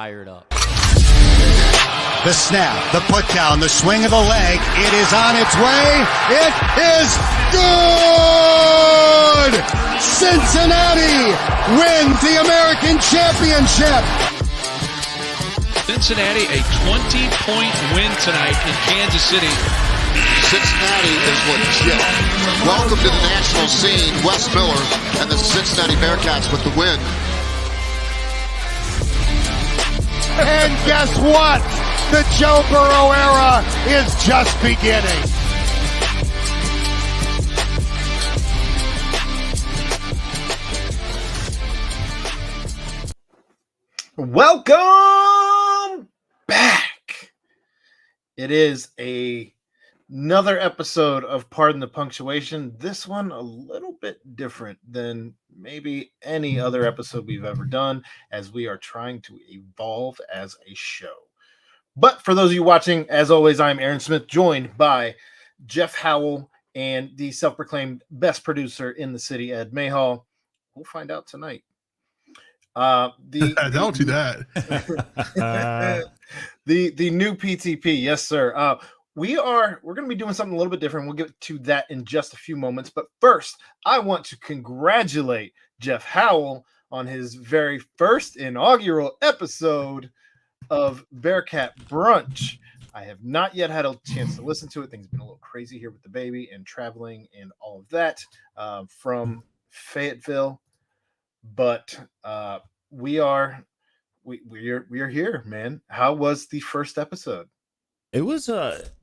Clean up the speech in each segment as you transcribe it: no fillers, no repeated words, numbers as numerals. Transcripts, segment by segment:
fired up. The snap, the put down, the swing of the leg. It is on its way. It is good! Cincinnati wins the American Championship. Cincinnati, a 20-point win tonight in Kansas City. Cincinnati is legit. Welcome to the national scene. Wes Miller and the Cincinnati Bearcats with the win. And guess what? The Joe Burrow era is just beginning. Welcome back. It is another episode of Pardon the Punctuation. This one a little bit different than maybe any other episode we've ever done, as we are trying to evolve as a show. But for those of you watching, as always, I'm Aaron Smith, joined by Jeff Howell and the self-proclaimed best producer in the city, Ed Mayhall. We'll find out tonight. Don't do that. the new PTP, yes, sir. We're going to be doing something a little bit different. We'll get to that in just a few moments. But first, I want to congratulate Jeff Howell on his very first inaugural episode of Bearcat Brunch. I have not yet had a chance to listen to it. Things have been a little crazy here with the baby and traveling and all of that from Fayetteville. But we are here, man. How was the first episode? It was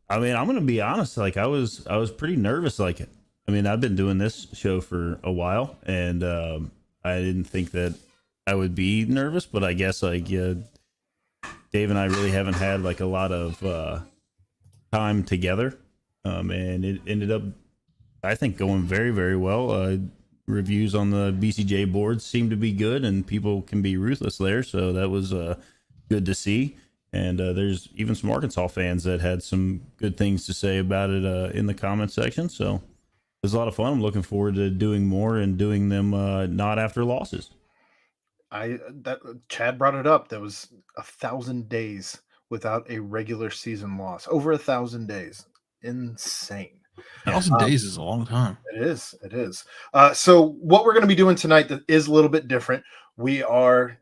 I mean, I'm gonna be honest, like I was pretty nervous. Like, I mean, I've been doing this show for a while, and I didn't think that I would be nervous, but I guess like Dave and I really haven't had like a lot of time together, and it ended up, I think, going very, very well. Reviews on the BCJ boards seem to be good, and people can be ruthless there, so that was good to see. And there's even some Arkansas fans that had some good things to say about it in the comment section, so it was a lot of fun. I'm looking forward to doing more and doing them not after losses. Chad brought it up. There was 1,000 days without a regular season loss. Over 1,000 days. Insane. 1,000 days is a long time. It is. So what we're going to be doing tonight that is a little bit different. We are,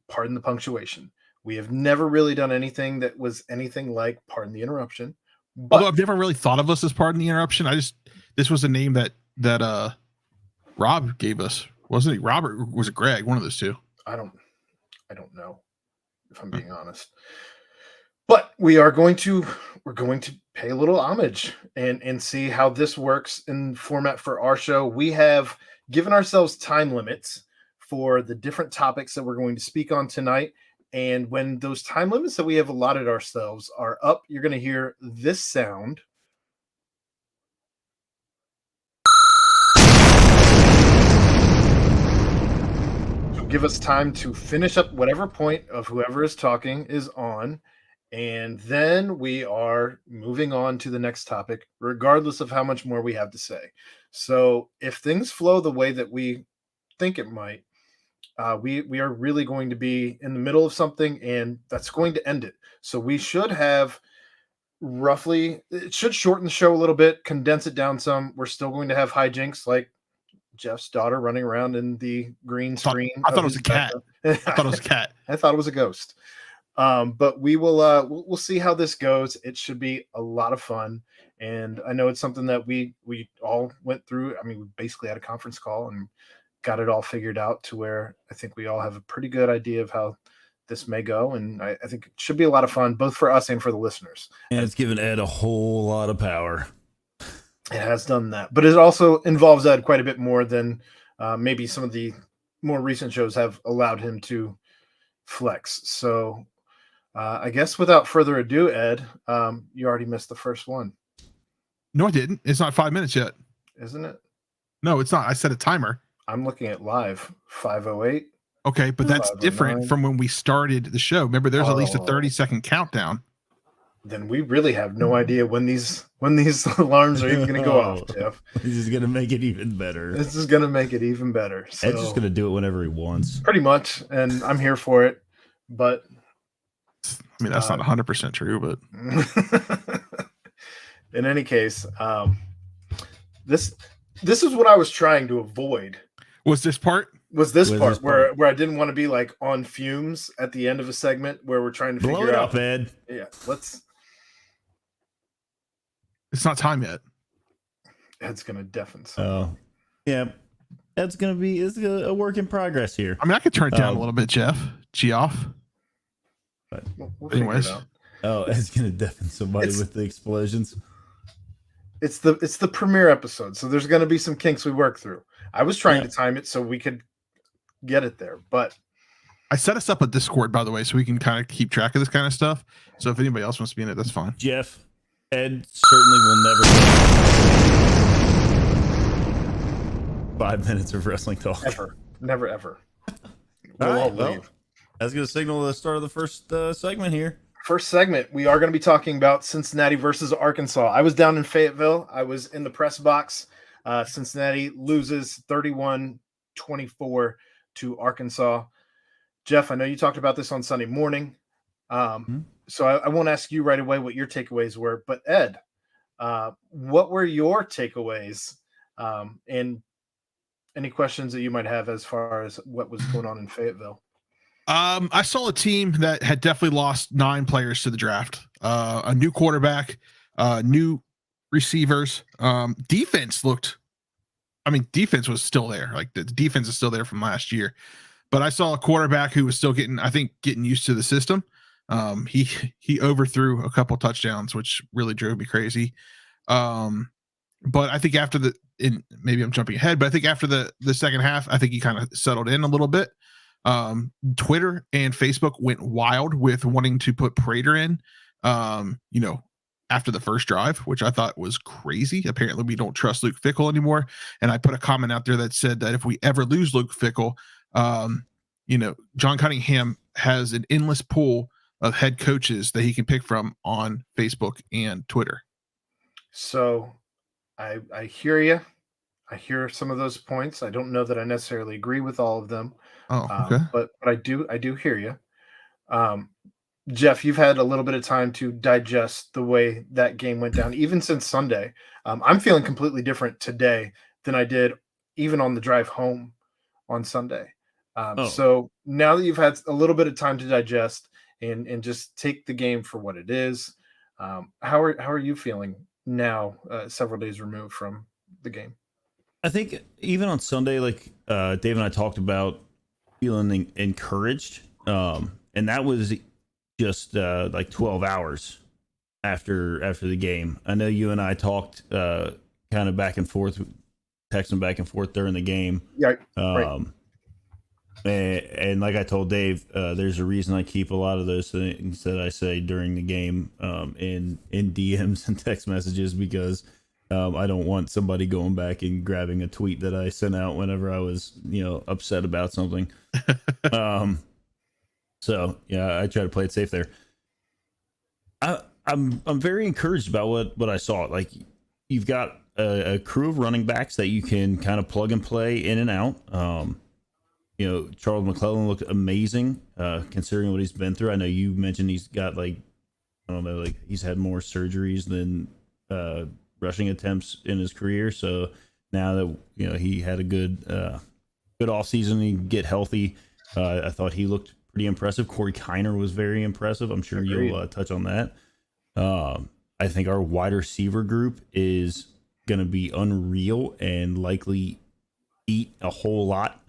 pardon the punctuation. We have never really done anything that was anything like Pardon the Interruption. But although I've never really thought of us as Pardon the Interruption. This was a name that Rob gave us. Wasn't it Robert, or was it Greg? One of those two. I don't know, if I'm being honest. But we're going to pay a little homage and see how this works in format for our show. We have given ourselves time limits for the different topics that we're going to speak on tonight. And when those time limits that we have allotted ourselves are up, you're going to hear this sound. Give us time to finish up whatever point of whoever is talking is on, and then we are moving on to the next topic, regardless of how much more we have to say. So if things flow the way that we think it might, we are really going to be in the middle of something, and that's going to end it. So we should have it should shorten the show a little bit, condense it down some. We're still going to have hijinks like Jeff's daughter running around in the green screen. I thought it was a cat. I thought it was a cat. I thought it was a ghost. But we will we'll see how this goes. It should be a lot of fun. And I know it's something that we all went through. I mean, we basically had a conference call and got it all figured out to where I think we all have a pretty good idea of how this may go. And I think it should be a lot of fun, both for us and for the listeners. And it's given Ed a whole lot of power. It has done that, but it also involves Ed quite a bit more than maybe some of the more recent shows have allowed him to flex. So I guess without further ado, Ed, you already missed the first one. No, I didn't. It's not 5 minutes yet. Isn't it? No, it's not. I set a timer. I'm looking at live 5:08. Okay, but that's different from when we started the show. Remember, there's at least a 30-second countdown. Then we really have no idea when these alarms are even going to go off, Jeff. This is going to make it even better. This is going to make it even better. So, Ed's just going to do it whenever he wants. Pretty much, and I'm here for it. But I mean, that's not 100% true, but in any case, this is what I was trying to avoid. was this part? Was this part where I didn't want to be like on fumes at the end of a segment where we're trying to Blow figure it out. up, Ed. Yeah, It's not time yet. Ed's gonna deafen. Oh, yeah. That's gonna be a work in progress here. I mean, I could turn it down a little bit, Jeff. Geoff. But we'll figure anyways, it out. oh, it's gonna deafen somebody with the explosions. It's the premiere episode, so there's gonna be some kinks we work through. I was trying to time it so we could get it there, but I set us up a Discord, by the way, so we can kind of keep track of this kind of stuff. So if anybody else wants to be in it, that's fine. Jeff, Ed certainly will never 5 minutes of wrestling talk. ever, never, ever. All right, well, leave. that's going to signal the start of the first segment here. First segment, we are going to be talking about Cincinnati versus Arkansas. I was down in Fayetteville. I was in the press box. Cincinnati loses 31-24 to Arkansas. Jeff, I know you talked about this on Sunday morning. So I won't ask you right away what your takeaways were. But Ed, what were your takeaways? And any questions that you might have as far as what was going on in Fayetteville? I saw a team that had definitely lost 9 players to the draft. A new quarterback, new receivers. Defense was still there. Like the defense is still there from last year. But I saw a quarterback who was still getting used to the system. He overthrew a couple touchdowns, which really drove me crazy. But I think maybe I'm jumping ahead, but I think after the second half, I think he kind of settled in a little bit. Twitter and Facebook went wild with wanting to put Prater in, after the first drive, which I thought was crazy. Apparently we don't trust Luke Fickell anymore. And I put a comment out there that said that if we ever lose Luke Fickell, John Cunningham has an endless pool of head coaches that he can pick from on Facebook and Twitter. So I hear you. I hear some of those points. I don't know that I necessarily agree with all of them. Oh, okay. But I do hear you. Jeff, you've had a little bit of time to digest the way that game went down, even since Sunday. I'm feeling completely different today than I did even on the drive home on Sunday. So now that you've had a little bit of time to digest and just take the game for what it is, how are you feeling now, several days removed from the game? I think even on Sunday, like Dave and I talked about feeling encouraged, and that was just like 12 hours after the game. I know you and I talked kind of back and forth, texting back and forth during the game. Yeah, right. And like I told Dave, there's a reason I keep a lot of those things that I say during the game in DMs and text messages, because I don't want somebody going back and grabbing a tweet that I sent out whenever I was, upset about something. So yeah, I try to play it safe there. I'm very encouraged about what I saw. Like, you've got a crew of running backs that you can kind of plug and play in and out. Charles McClellan looked amazing, considering what he's been through. I know you mentioned he's got he's had more surgeries than rushing attempts in his career. So now that he had a good off season, he can get healthy. I thought he looked pretty impressive. Corey Kiner was very impressive. I'm sure you'll touch on that. I think our wide receiver group is going to be unreal and likely eat a whole lot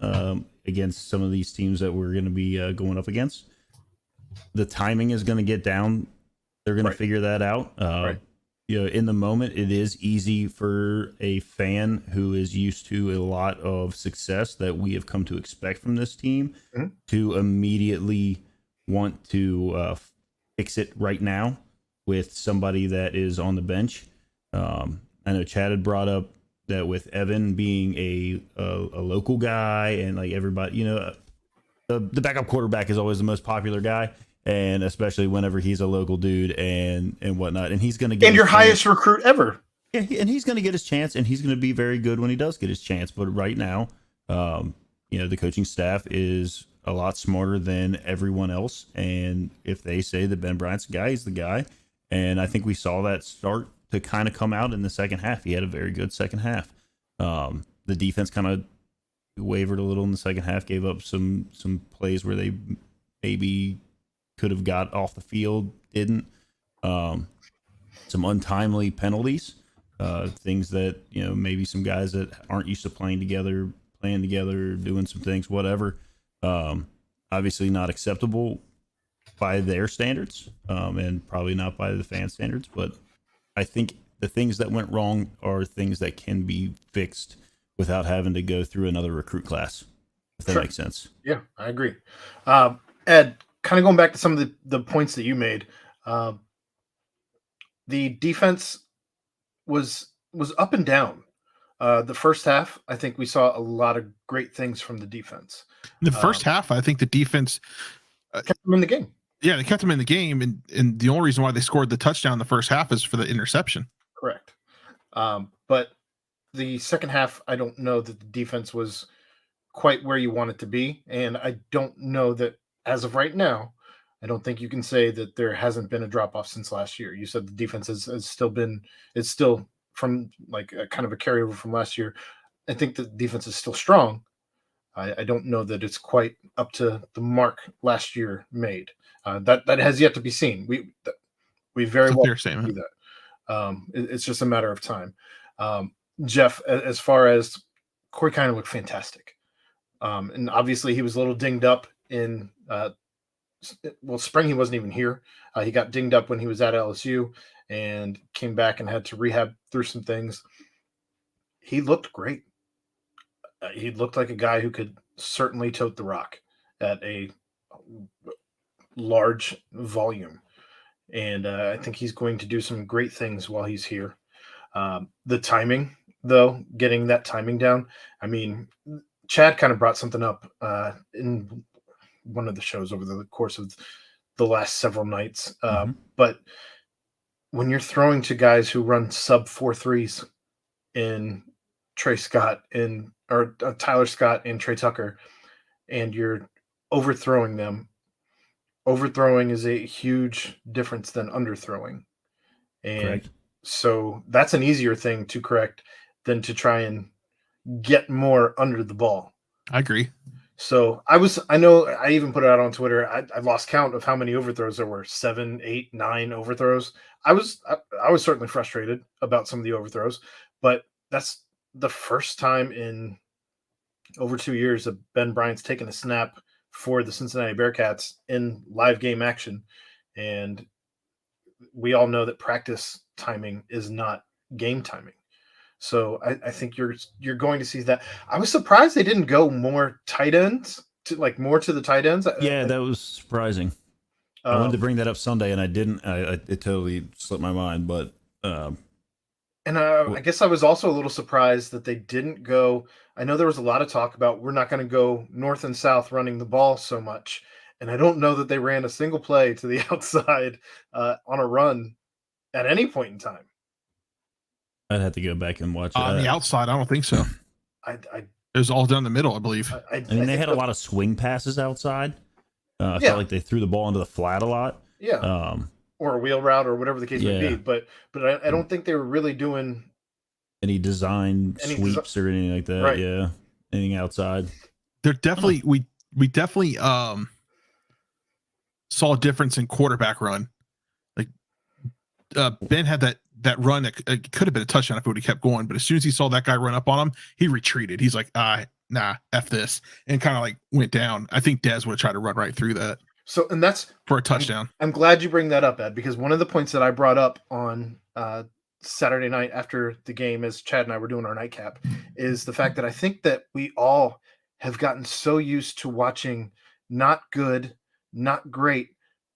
against some of these teams that we're going to be going up against. The timing is going to get down. They're going to figure that out. In the moment, it is easy for a fan who is used to a lot of success that we have come to expect from this team to immediately want to fix it right now with somebody that is on the bench. I know Chad had brought up that with Evan being a local guy, and like everybody, the backup quarterback is always the most popular guy, and especially whenever he's a local dude and whatnot, and he's going to get your highest recruit ever. Yeah, and he's going to get his chance, and he's going to be very good when he does get his chance. But right now, the coaching staff is a lot smarter than everyone else. And if they say that Ben Bryant's the guy, he's the guy. And I think we saw that start to kind of come out in the second half. He had a very good second half. The defense kind of wavered a little in the second half, gave up some plays where they maybe could have got off the field, didn't. Some untimely penalties, things that, maybe some guys that aren't used to playing together, doing some things, whatever. Obviously not acceptable by their standards, and probably not by the fan standards. But I think the things that went wrong are things that can be fixed without having to go through another recruit class, if that makes sense. Yeah, I agree. Ed, kind of going back to some of the points that you made, the defense was up and down. The first half, I think we saw a lot of great things from the defense. In the first half, I think the defense kept them in the game. Yeah, they kept them in the game, and the only reason why they scored the touchdown in the first half is for the interception. Correct. But the second half, I don't know that the defense was quite where you want it to be, and I don't know that as of right now, I don't think you can say that there hasn't been a drop-off since last year. You said the defense has still been – it's still from like a kind of a carryover from last year. I think the defense is still strong. I don't know that it's quite up to the mark last year made. That has yet to be seen. We very well do that. It's just a matter of time. Jeff, as far as Corey kind of looked fantastic. And obviously he was a little dinged up in spring. He wasn't even here. He got dinged up when he was at LSU and came back and had to rehab through some things. He looked great. He looked like a guy who could certainly tote the rock at a large volume. And I think he's going to do some great things while he's here. The timing, though, getting that timing down. I mean, Chad kind of brought something up in one of the shows over the course of the last several nights. But when you're throwing to guys who run sub 4.3s in Trey Scott or Tyler Scott and Trey Tucker, and you're overthrowing them, overthrowing is a huge difference than underthrowing. And correct. So that's an easier thing to correct than to try and get more under the ball. I agree. So I know I even put it out on Twitter. I lost count of how many overthrows there were. 7, 8, 9 overthrows. I was certainly frustrated about some of the overthrows, but that's the first time in over 2 years that Ben Bryant's taken a snap for the Cincinnati Bearcats in live game action. And we all know that practice timing is not game timing. So I think you're going to see that. I was surprised they didn't go more tight ends more to the tight ends. Yeah, that was surprising. I wanted to bring that up Sunday and I didn't. It totally slipped my mind, but I guess I was also a little surprised that they didn't go. I know there was a lot of talk about we're not going to go north and south running the ball so much. And I don't know that they ran a single play to the outside on a run at any point in time. I'd have to go back and watch it. On the outside, I don't think so. It was all down the middle, I believe. I mean, they had a lot of swing passes outside. I felt like they threw the ball into the flat a lot. Yeah. Or a wheel route or whatever the case may be. But I don't think they were really doing any design sweeps or anything like that. Right. Yeah. Anything outside. They're definitely we definitely saw a difference in quarterback run. Like Ben had that run that could have been a touchdown if it would have kept going, but as soon as he saw that guy run up on him, he retreated. He's like, nah, F this, and kind of like went down. I think Dez would have tried to run right through that. So, and that's for a touchdown. I'm glad you bring that up, Ed, because one of the points that I brought up on Saturday night after the game, as Chad and I were doing our nightcap, is the fact that I think that we all have gotten so used to watching not good, not great,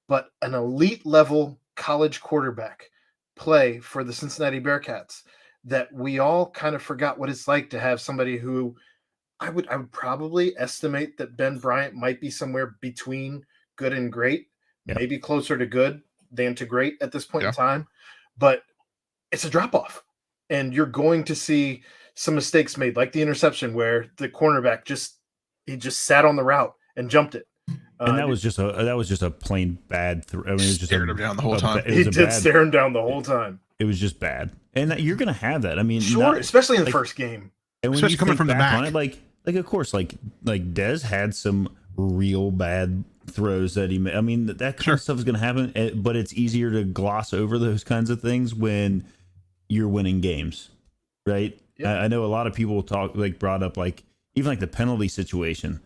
but an elite level college quarterback play for the Cincinnati Bearcats that we all kind of forgot what it's like to have somebody who I would probably estimate that Ben Bryant might be somewhere between good and great, maybe closer to good than to great at this point in time, but it's a drop off and you're going to see some mistakes made, like the interception where the cornerback just sat on the route and jumped it. And that was just a plain bad throw. I mean, it was just stared him down the whole time. He did stare him down the whole time. It was just bad, and you're gonna have that. I mean, sure, especially in the first game, and when especially coming from the back. On it, like of course, like Dez had some real bad throws that he made. I mean, that kind of stuff is gonna happen, but it's easier to gloss over those kinds of things when you're winning games, right? Yep. I know a lot of people brought up even like the penalty situation.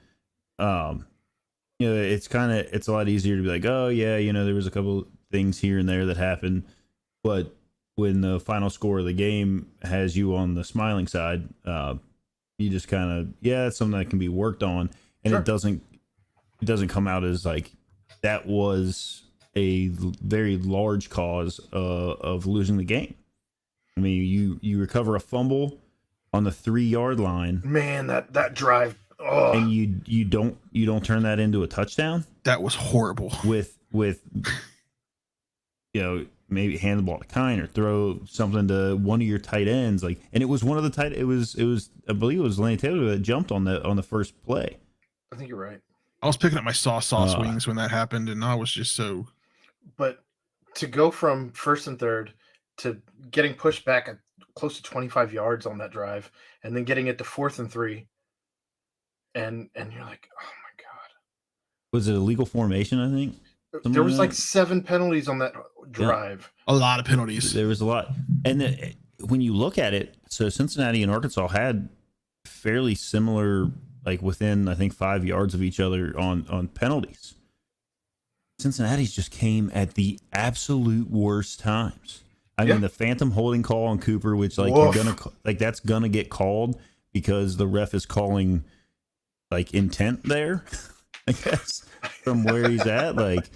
It's a lot easier to be like, oh yeah, there was a couple things here and there that happened, but when the final score of the game has you on the smiling side, you just kind of, it's something that can be worked on, and it doesn't come out as like that was a very large cause of losing the game. I mean, you recover a fumble on the 3-yard line. Man, that drive. Oh. And you don't turn that into a touchdown. That was horrible. With maybe hand the ball to Kine or throw something to one of your tight ends, and it was one of the tight. It was I believe it was Lenny Taylor that jumped on the first play. I think you're right. I was picking up my sauce wings when that happened, and I was just so. But to go from first and third to getting pushed back at close to 25 yards on that drive, and then getting it to 4th and 3. And you're like, oh my God. Was it a legal formation, I think? There was like 7 penalties on that drive. Yeah. A lot of penalties. There was a lot. And when you look at it, so Cincinnati and Arkansas had fairly similar, like within, I think, 5 yards of each other on penalties. Cincinnati's just came at the absolute worst times. I mean, the phantom holding call on Cooper, which that's gonna get called because the ref is calling like intent there, I guess, from where he's at. Like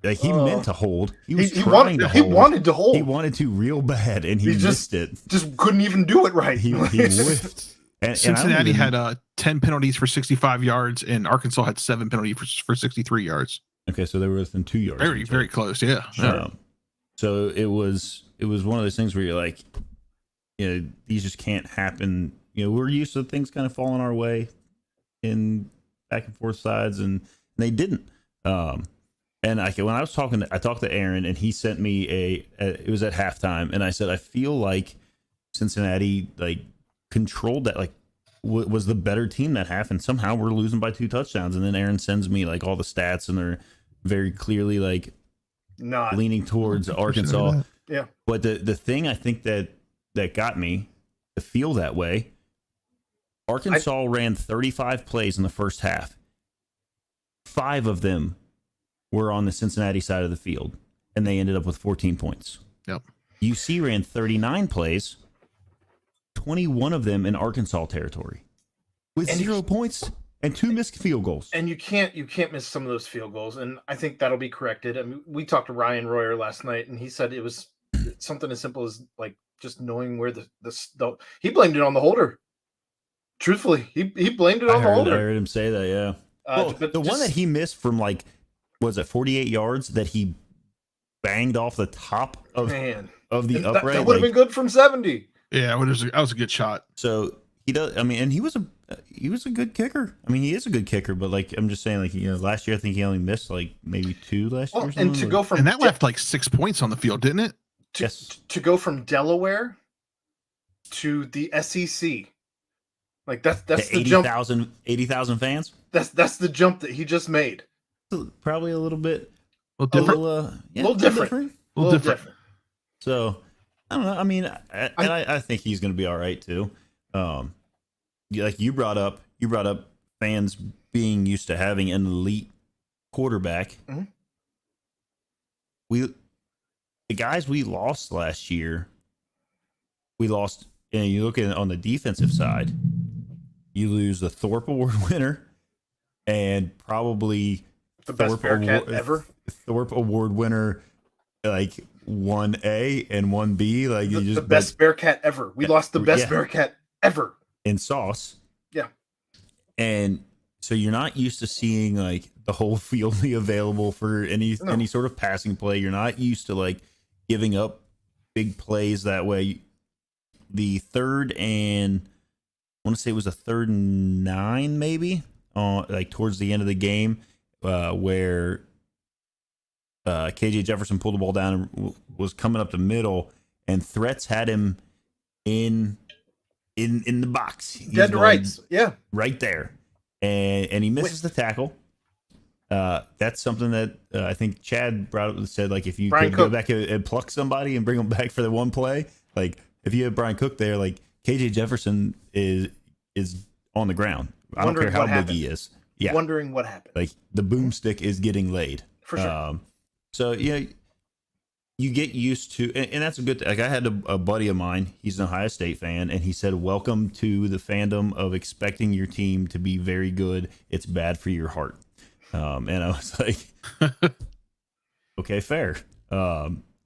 he meant to hold. He was trying to hold. He wanted to hold. He wanted to real bad, and he missed it. Just couldn't even do it right. He whiffed. And Cincinnati had 10 penalties for 65 yards, and Arkansas had 7 penalties for 63 yards. Okay, so they were within 2 yards. Very, very close. Yeah. So it was one of those things where you're like, these just can't happen. We're used to things kind of falling our way in back and forth sides, and they didn't. And when I talked to Aaron, and he sent me it was at halftime, and I said, I feel like Cincinnati controlled that, was the better team that half, and somehow we're losing by 2 touchdowns. And then Aaron sends me all the stats, and they're very clearly not leaning towards Arkansas. Yeah. But the thing I think that got me to feel that way, Arkansas ran 35 plays in the first half. 5 of them were on the Cincinnati side of the field, and they ended up with 14 points. Yep. UC ran 39 plays, 21 of them in Arkansas territory, with 0 points and 2 missed field goals. And you can't miss some of those field goals, and I think that'll be corrected. I mean, we talked to Ryan Royer last night, and he said it was something as simple as just knowing where the he blamed it on the holder. Truthfully, he blamed it on the holder. I heard him say that, yeah. But the one that he missed from was it 48 yards that he banged off the top of the upright? That would have been good from 70. Yeah, that was a good shot. So he does. I mean, and he was a good kicker. I mean, he is a good kicker, but I'm just saying, last year I think he only missed maybe 2 last year. And to go from that left 6 points on the field, didn't it? Yes. To go from Delaware to the SEC, that's the jump. 80,000 fans. That's the jump that he just made. Probably a little bit. A little different. A little different. So I don't know. I mean, I think he's going to be all right too. Like you brought up fans being used to having an elite quarterback. Mm-hmm. The guys we lost last year, and you look at on the defensive side, you lose the Thorpe Award winner and probably the best Bearcat ever. Thorpe Award winner, 1A and 1B, the best Bearcat ever. We lost the best Bearcat ever in Sauce. Yeah, and so you're not used to seeing the whole field be available for any sort of passing play. You're not used to giving up big plays that way. The 3rd and I want to say it was a 3rd and 9 maybe like towards the end of the game, where KJ Jefferson pulled the ball down and was coming up the middle, and Threats had him in the box. He's Dead to rights. Yeah. Right there. And he misses the tackle. That's something that I think Chad brought up and said, like, if you Brian could Cook. go back and pluck somebody and bring them back for the one play, like if you have Brian Cook there, like KJ Jefferson is on the ground. I don't care how big he is. Yeah. Wondering what happened. Like the boomstick is getting laid. For sure. So yeah, you get used to, and that's a good thing. Like I had a buddy of mine, he's an Ohio State fan, and he said, "Welcome to the fandom of expecting your team to be very good. It's bad for your heart." And I was like, okay, fair.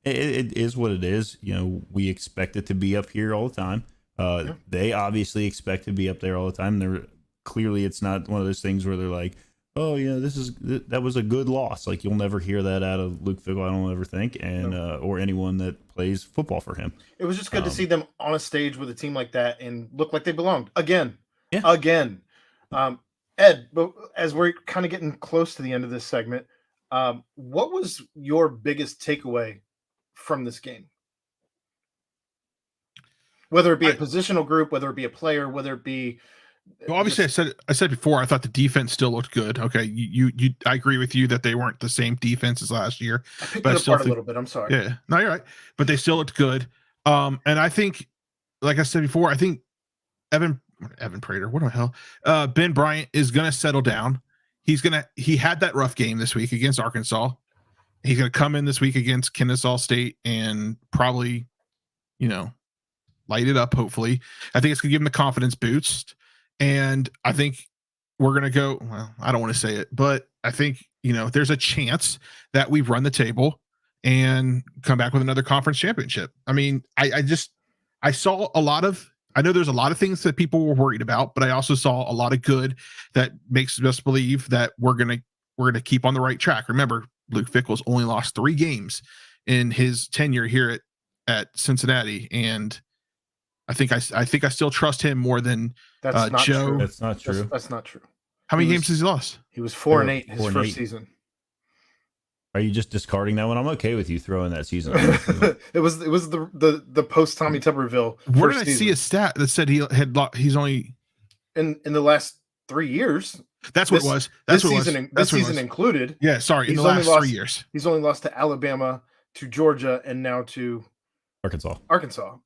It is what it is. You know, we expect it to be up here all the time. They obviously expect to be up there all the time. They're clearly, it's not one of those things where they're like, oh yeah, that was a good loss. Like you'll never hear that out of Luke Fickell, I don't ever think, and or anyone that plays football for him. It was just good to see them on a stage with a team like that and look like they belonged again. Yeah. Again. Ed, but as we're kind of getting close to the end of this segment, what was your biggest takeaway from this game? Whether it be a positional group, whether it be a player, whether it be well, obviously, I said before, I thought the defense still looked good. Okay, I agree with you that they weren't the same defense as last year. I picked but it apart a little bit. I'm sorry. Yeah, no, you're right. But they still looked good. And I think, like I said before, I think Evan Prater, what the hell? Ben Bryant is gonna settle down. He had that rough game this week against Arkansas. He's gonna come in this week against Kennesaw State and probably, light it up. Hopefully, I think it's gonna give him the confidence boost. And I think we're going to go, well, I don't want to say it, but I think, there's a chance that we run the table and come back with another conference championship. I mean, I saw I know there's a lot of things that people were worried about, but I also saw a lot of good that makes us believe that we're going to keep on the right track. Remember, Luke Fickell's only lost 3 games in his tenure here at Cincinnati. And I think I still trust him more than That's not Joe. true. That's not true. That's not true. How many games has he lost? He was 4-8 his 4-8. first season. Are you just discarding that one? I'm okay with you throwing that season. It was the post Tommy Tuberville. Where did I see a stat that said he's only in the last 3 years? That's what it was. That's what season, it was. This season included. Yeah, sorry. In the last 3 years, he's only lost to Alabama, to Georgia, and now to Arkansas.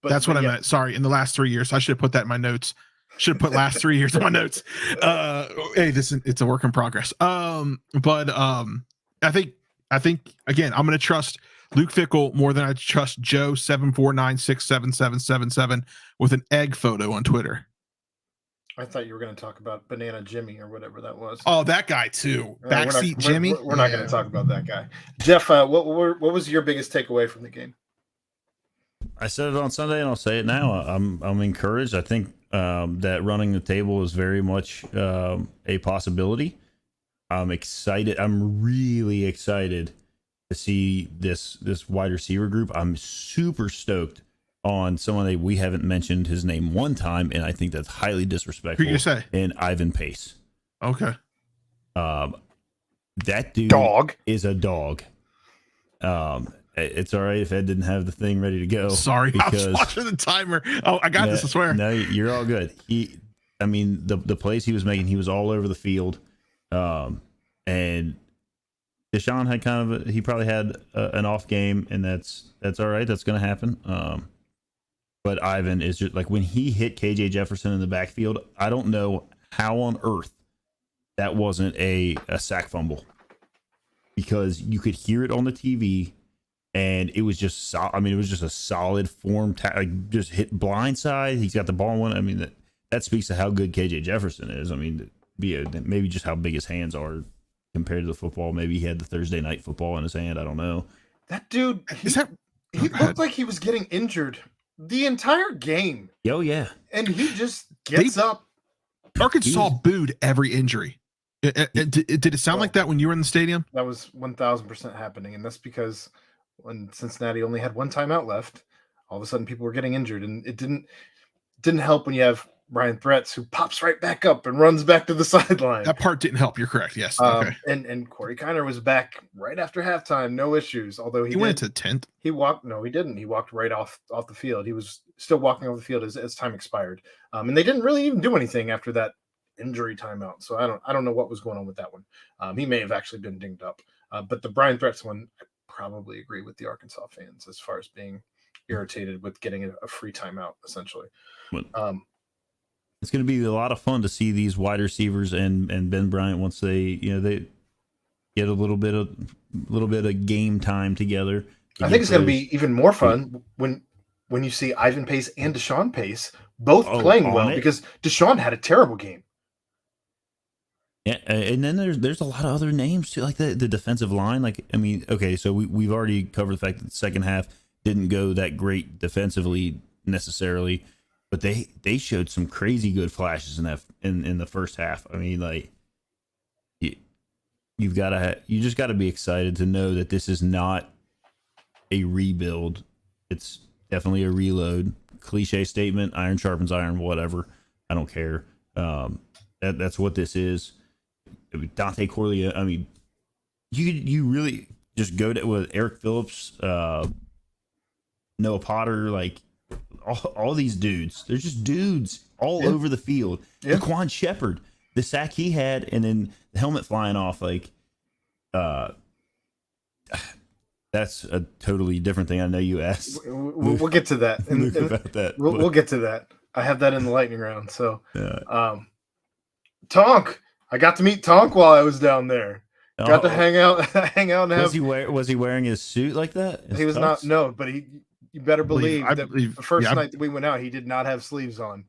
But that's what I meant. Sorry, in the last 3 years, I should have put that in my notes. Should have put last 3 years in my notes. Hey, it's a work in progress. But I think again, I'm going to trust Luke Fickell more than I trust Joe 749677777 with an egg photo on Twitter. I thought you were going to talk about Banana Jimmy or whatever that was. Oh, that guy too. Backseat Jimmy. We're not going to talk about that guy. Jeff, what was your biggest takeaway from the game? I said it on Sunday and I'll say it now. I'm encouraged. I think that running the table is very much a possibility. I'm excited. I'm really excited to see this wide receiver group. I'm super stoked on someone that we haven't mentioned his name one time, and I think that's highly disrespectful. Who you say? And Ivan Pace. Okay. That dude is a dog. It's all right if Ed didn't have the thing ready to go. Sorry, I was watching the timer. Oh, I got this, I swear. No, you're all good. The plays he was making, he was all over the field. And Deshaun had he probably had an off game, and that's all right. That's going to happen. But Ivan is just like, when he hit KJ Jefferson in the backfield, I don't know how on earth that wasn't a sack fumble, because you could hear it on the TV, and it was just it was just a solid form, just hit blindside. He's got the ball in one. I mean, that speaks to how good KJ Jefferson is. I mean, maybe just how big his hands are compared to the football. Maybe he had the Thursday night football in his hand. I don't know. That dude, he looked like he was getting injured the entire game. Oh, yeah. And he just gets up. Arkansas booed every injury. Did it sound like that when you were in the stadium? That was 1,000% happening. And that's because when Cincinnati only had one timeout left, all of a sudden people were getting injured. And it didn't help when you have Brian Threats, who pops right back up and runs back to the sideline. That part didn't help. You're correct. Yes. Okay. And Corey Kiner was back right after halftime, no issues. Although He went to 10th. He walked. No, he didn't. He walked right off the field. He was still walking off the field as time expired. And they didn't really even do anything after that injury timeout. So I don't know what was going on with that one. He may have actually been dinged up. But the Brian Threats one, I probably agree with the Arkansas fans as far as being irritated with getting a free timeout, essentially. It's going to be a lot of fun to see these wide receivers and Ben Bryant once they get a little bit of game time together. I think it's going to be even more fun when you see Ivan Pace and Deshaun Pace both playing well, because Deshaun had a terrible game. Yeah, and then there's a lot of other names too, like the defensive line. Like, I mean, okay, so we've already covered the fact that the second half didn't go that great defensively necessarily, but they showed some crazy good flashes in the first half. I mean, like, you just got to be excited to know that this is not a rebuild. It's definitely a reload. Cliche statement: iron sharpens iron. Whatever, I don't care. That's what this is. I mean, Dante Corleone. I mean, you really just go to with Eric Phillips, Noah Potter, like all these dudes. There's just dudes all over the field. Yeah. Daquan Shepard, the sack he had, and then the helmet flying off. Like, that's a totally different thing. I know you asked. We'll get to that. About that. We'll get to that. I have that in the lightning round. So, Tonk. I got to meet Tonk while I was down there. Got to hang out and have. Was he wearing his suit like that? He was not. No, but you better believe that the first night that we went out, he did not have sleeves on,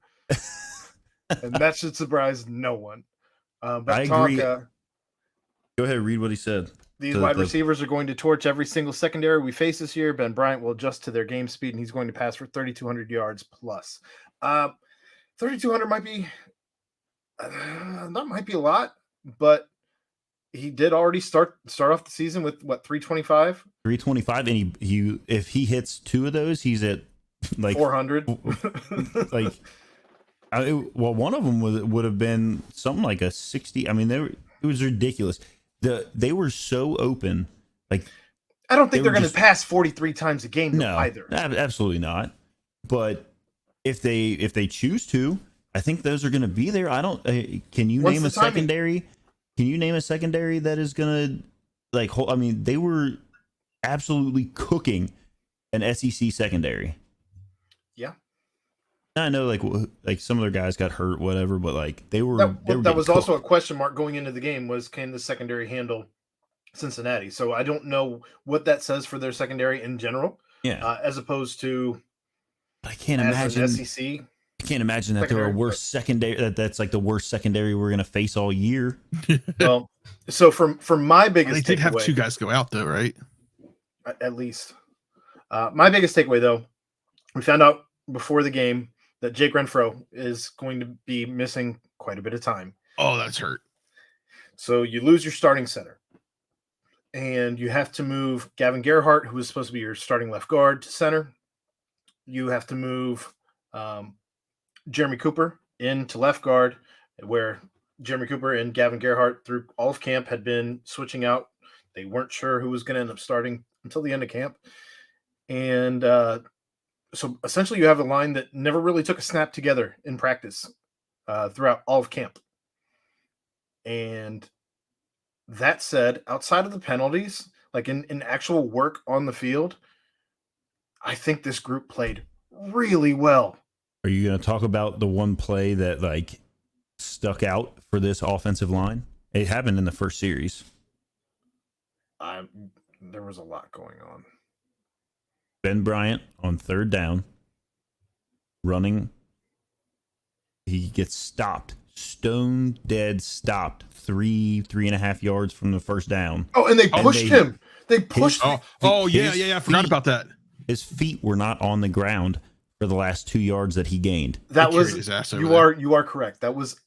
and that should surprise no one. But I Tonk, agree. Go ahead, read what he said. These wide receivers are going to torch every single secondary we face this year. Ben Bryant will adjust to their game speed, and he's going to pass for 3,200 yards plus. 3,200 might be. That might be a lot, but he did already start off the season with what, 325? 325, and he if he hits two of those, he's at like 400. Like, one of them would have been something like a 60. I mean, it was ridiculous. They were so open. Like, I don't think they're going to pass 43 times a game. No, either. Absolutely not. But if they choose to, I think those are going to be there. I don't. Can you name a secondary? Can you name a secondary that is going to like? I mean, they were absolutely cooking an SEC secondary. Yeah. I know, like some of their guys got hurt, whatever, but like they were. That was also a question mark going into the game: was can the secondary handle Cincinnati? So I don't know what that says for their secondary in general. Yeah. As opposed to, I can't imagine SEC. I can't imagine that they're a worse secondary. That's like the worst secondary we're going to face all year. Well, so from my biggest, they did have two guys go out though, right? At least, my biggest takeaway though, we found out before the game that Jake Renfro is going to be missing quite a bit of time. Oh, that's hurt. So you lose your starting center, and you have to move Gavin Gerhardt, who was supposed to be your starting left guard, to center. You have to move Jeremy Cooper into left guard, where Jeremy Cooper and Gavin Gerhardt through all of camp had been switching out. They weren't sure who was going to end up starting until the end of camp. And so essentially you have a line that never really took a snap together in practice throughout all of camp. And that said, outside of the penalties, like in actual work on the field, I think this group played really well. Are you going to talk about the one play that like stuck out for this offensive line? It happened in the first series. There was a lot going on. Ben Bryant on third down, running. He gets stopped, stone dead stopped, 3.5 yards from the first down. Oh, and they pushed him. They pushed him. Yeah. I forgot about that. His feet were not on the ground for the last 2 yards that he gained. That was you are correct. That was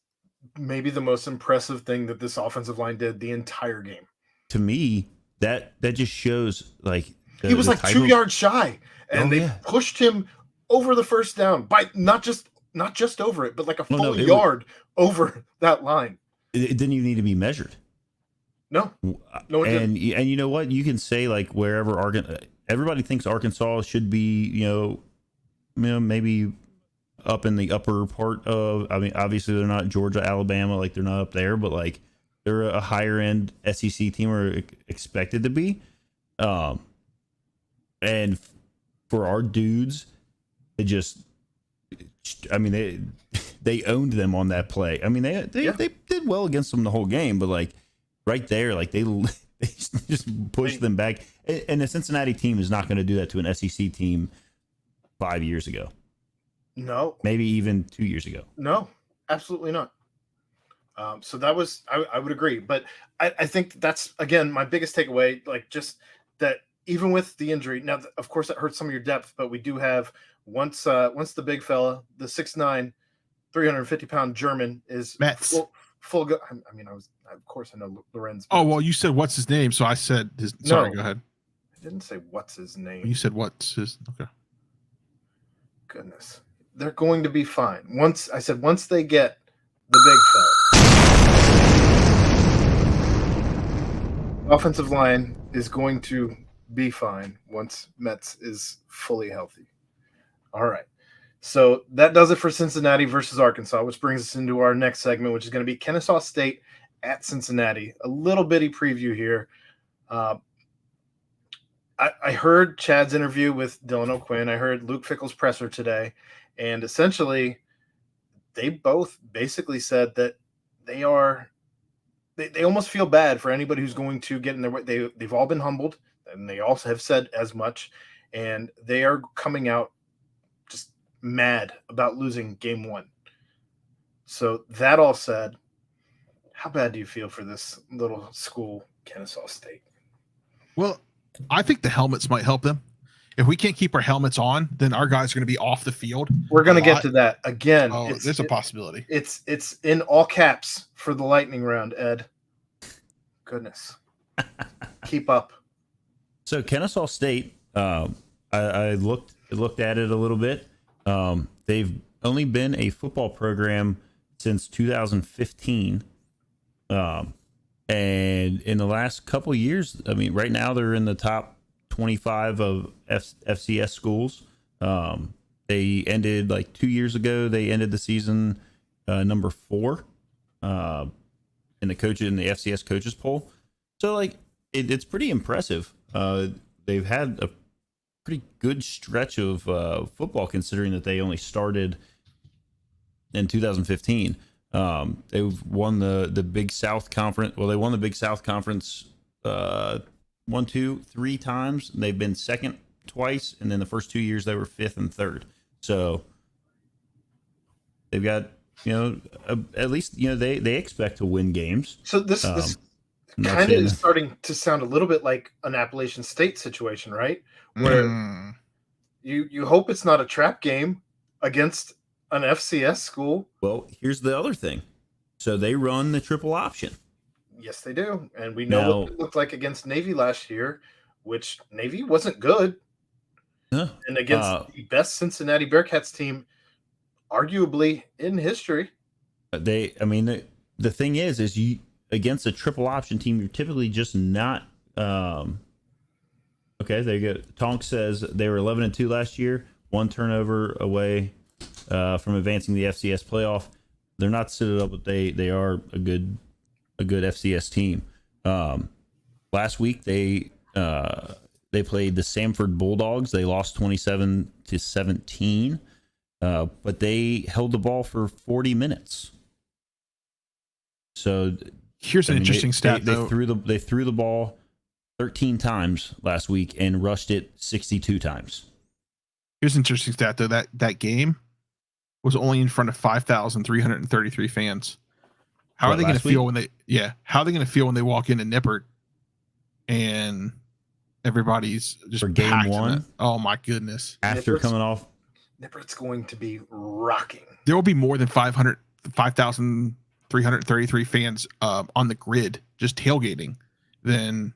maybe the most impressive thing that this offensive line did the entire game. To me, that just shows like he was like 2 yards shy, and they pushed him over the first down by not just not just over it, but like a Oh, full no, yard over that line. It didn't even need to be measured. No, no, it and didn't. and you know what? You can say like wherever everybody thinks Arkansas should be, maybe up in the upper part of. I mean, obviously they're not Georgia, Alabama, like they're not up there, but like they're a higher end SEC team or expected to be. And for our dudes, they owned them on that play. I mean, they did well against them the whole game, but like right there, like they just pushed them back. And the Cincinnati team is not going to do that to an SEC team 5 years ago. No, maybe even 2 years ago. No, absolutely not. So that was, I would agree, but I think that's, again, my biggest takeaway, like just that even with the injury, now, of course, that hurts some of your depth, but we do have once the big fella, the 6'9", 350-pound German is Metz. full go. I mean, of course I know Lorenz. Oh, well, you said what's his name, so I said his. Sorry, go ahead. I didn't say what's his name. You said what's his. Okay. Goodness, they're going to be fine. Once they get the big fella, offensive line is going to be fine once Metz is fully healthy. All right. So that does it for Cincinnati versus Arkansas, which brings us into our next segment, which is going to be Kennesaw State at Cincinnati. A little bitty preview here. I heard Chad's interview with Dylan O'Quinn. I heard Luke Fickell's presser today, and essentially they both basically said that they almost feel bad for anybody who's going to get in their way. They've all been humbled, and they also have said as much, and they are coming out just mad about losing game one. So that all said, how bad do you feel for this little school, Kennesaw State? Well, I think the helmets might help them. If we can't keep our helmets on, then our guys are going to be off the field. We're going to get to that again. Oh, there's a possibility. It's in all caps for the lightning round, Ed. Goodness. Keep up. So Kennesaw State, I looked at it a little bit. They've only been a football program since 2015. And in the last couple of years, I mean, right now they're in the top 25 of FCS schools. They ended like 2 years ago. They ended the season number 4 in the FCS coaches poll. So like it's pretty impressive. They've had a pretty good stretch of football considering that they only started in 2015. They've won the Big South Conference. Well, they won the Big South Conference 1, 2, 3 times. They've been second twice, and then the first 2 years they were 5th and 3rd. So they've got at least they expect to win games. So this kind of is starting to sound a little bit like an Appalachian State situation, right? Where you hope it's not a trap game against an FCS school. Well, here's the other thing. So they run the triple option. Yes, they do. And we know what it looked like against Navy last year, which Navy wasn't good. And against the best Cincinnati Bearcats team, arguably in history. The thing is you against a triple option team, you're typically just not okay. There you go. Tonk says they were 11-2 last year, 1 turnover away from advancing the FCS playoff. They're not suited up, but they are a good FCS team. Last week they played the Samford Bulldogs. They lost 27-17, but they held the ball for 40 minutes. So here's an interesting stat. They threw the ball 13 times last week and rushed it 62 times. Here's an interesting stat though. That game was only in front of 5,333 fans. How are they going to feel when how are they going to feel when they walk into Nippert and everybody's just for game 1? Oh my goodness. After coming off, Nippert's going to be rocking. There will be more than 5,333 fans on the grid just tailgating. Then,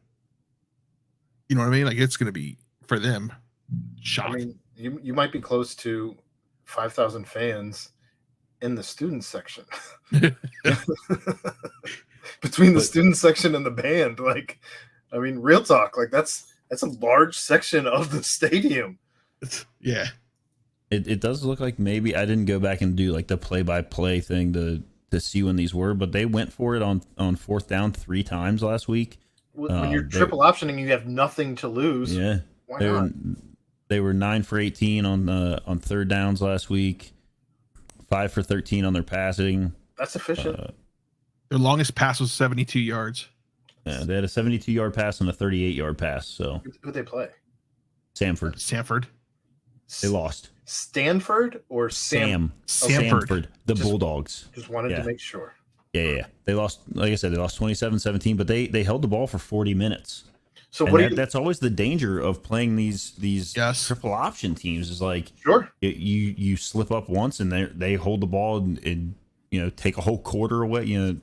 you know what I mean? Like it's going to be for them. Shocking. I mean, you might be close to 5,000 fans in the student section. Between the student section and the band, like, I mean, real talk, like that's a large section of the stadium. Yeah. It does look like maybe I didn't go back and do like the play-by-play thing to see when these were, but they went for it on fourth down 3 times last week. When you're triple optioning, you have nothing to lose. Yeah. Why not? They were 9 for 18 on third downs last week, 5 for 13 on their passing. That's efficient. Their longest pass was 72 yards. Yeah, they had a 72-yard pass and a 38-yard pass. So Who'd they play? Sanford. They lost. Stanford or Sanford. The Just- Bulldogs. Just wanted to make sure. Yeah. They lost, like I said, they lost 27-17, but they held the ball for 40 minutes. So And that's always the danger of playing these Yes. triple option teams is like Sure. you slip up once and they hold the ball and take a whole quarter away, you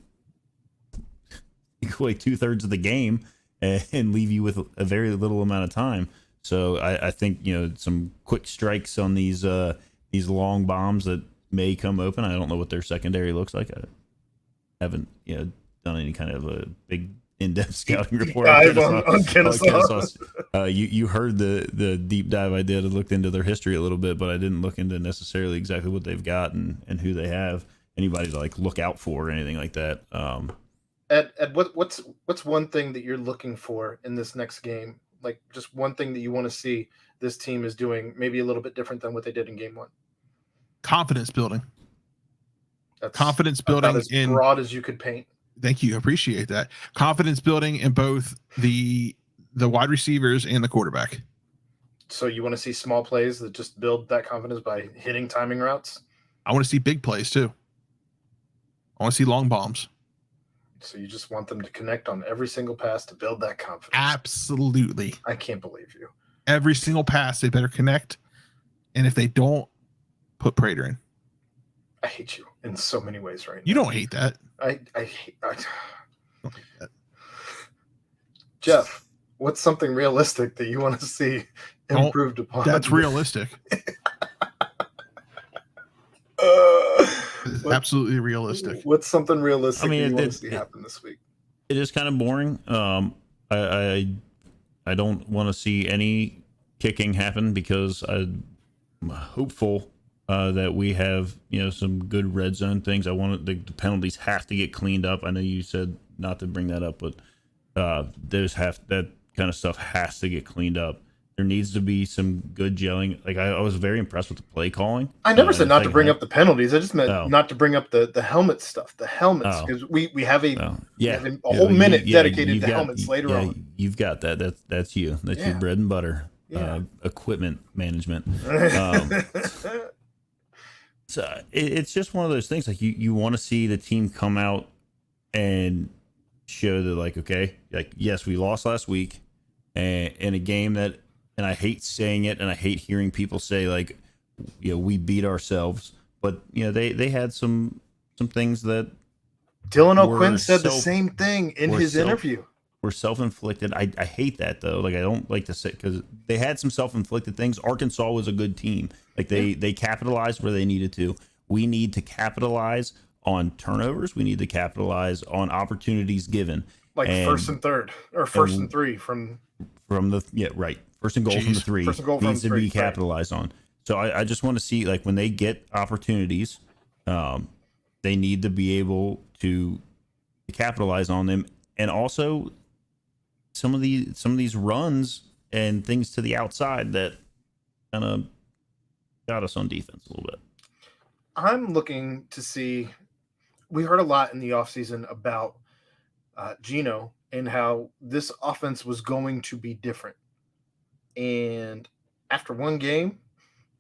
go away 2/3 of the game and leave you with a very little amount of time. So I think some quick strikes on these long bombs that may come open. I don't know what their secondary looks like. I haven't done any kind of a big in-depth scouting report on Kennesaw. You heard the deep dive I did. I looked into their history a little bit, but I didn't look into necessarily exactly what they've got and who they have, anybody to like look out for or anything like that. Ed, what's one thing that you're looking for in this next game? Like just one thing that you want to see this team is doing maybe a little bit different than what they did in game 1. Confidence building. That's Confidence about building as in broad as you could paint. Thank you. Appreciate that. Confidence building in both the wide receivers and the quarterback. So you want to see small plays that just build that confidence by hitting timing routes? I want to see big plays too. I want to see long bombs. So you just want them to connect on every single pass to build that confidence? Absolutely. I can't believe you. Every single pass, they better connect. And if they don't, put Prater in. I hate you in so many ways right now. You don't hate that. I hate that. Jeff, what's something realistic that you want to see improved upon? That's realistic. Absolutely realistic. What's something realistic I mean, that you want to see happen this week? It is kind of boring. I don't want to see any kicking happen because I'm hopeful that we have some good red zone things. I want the penalties have to get cleaned up. I know you said not to bring that up, but that kind of stuff has to get cleaned up. There needs to be some good gelling. Like I was very impressed with the play calling. I never said not to bring up the penalties. I just meant not to bring up the helmet stuff. The helmets, because we have a whole minute dedicated to helmets later on. You've got that. That's you. That's your bread and butter. Equipment management. So it's just one of those things. Like you want to see the team come out and show that, like, okay, like yes, we lost last week, and in a game that. And I hate saying it, and I hate hearing people say like, we beat ourselves. But they had some things that Dylan O'Quinn said the same thing in his interview. Were self-inflicted. I hate that though. Like I don't like to say because they had some self-inflicted things. Arkansas was a good team. Like they capitalized where they needed to. We need to capitalize on turnovers. We need to capitalize on opportunities given. Like first and third or first and 3 from the right. First and goal from the 3 needs to be capitalized on. So I just want to see, like, when they get opportunities, they need to be able to capitalize on them. And also some of these runs and things to the outside that kind of got us on defense a little bit. I'm looking to see, we heard a lot in the offseason about Gino and how this offense was going to be different. And after one game,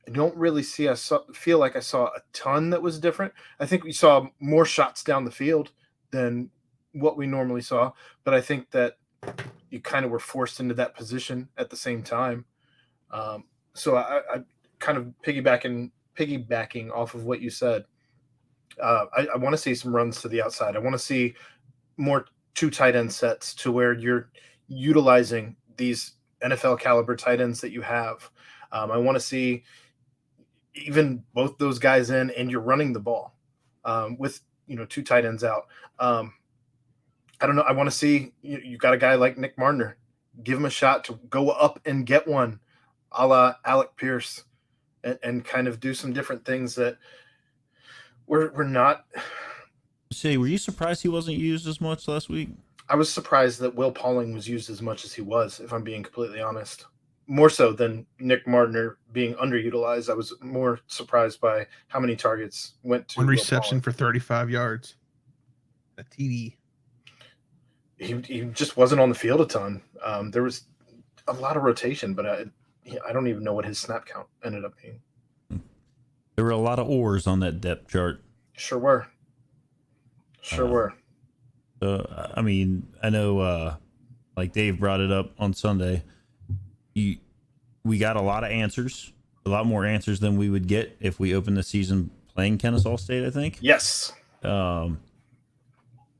I don't really feel like I saw a ton that was different. I think we saw more shots down the field than what we normally saw, but I think that you kind of were forced into that position at the same time. So I kind of piggybacking off of what you said. I want to see some runs to the outside. I want to see more 2 tight end sets to where you're utilizing these NFL caliber tight ends that you have. I want to see even both those guys in and you're running the ball. with, 2 tight ends out. I don't know. I want to see you got a guy like Nick Martiner. Give him a shot to go up and get one, a la Alec Pierce, and kind of do some different things that we're not. Say, were you surprised he wasn't used as much last week? I was surprised that Will Pauling was used as much as he was, if I'm being completely honest. More so than Nick Martiner being underutilized. I was more surprised by how many targets went to one Will reception Pauling. for 35 yards. A TD. He just wasn't on the field a ton. There was a lot of rotation, but I don't even know what his snap count ended up being. There were a lot of oars on that depth chart. Sure were. I mean, I know, like Dave brought it up on Sunday. We got a lot of answers, a lot more answers than we would get if we opened the season playing Kennesaw State, I think. Yes. So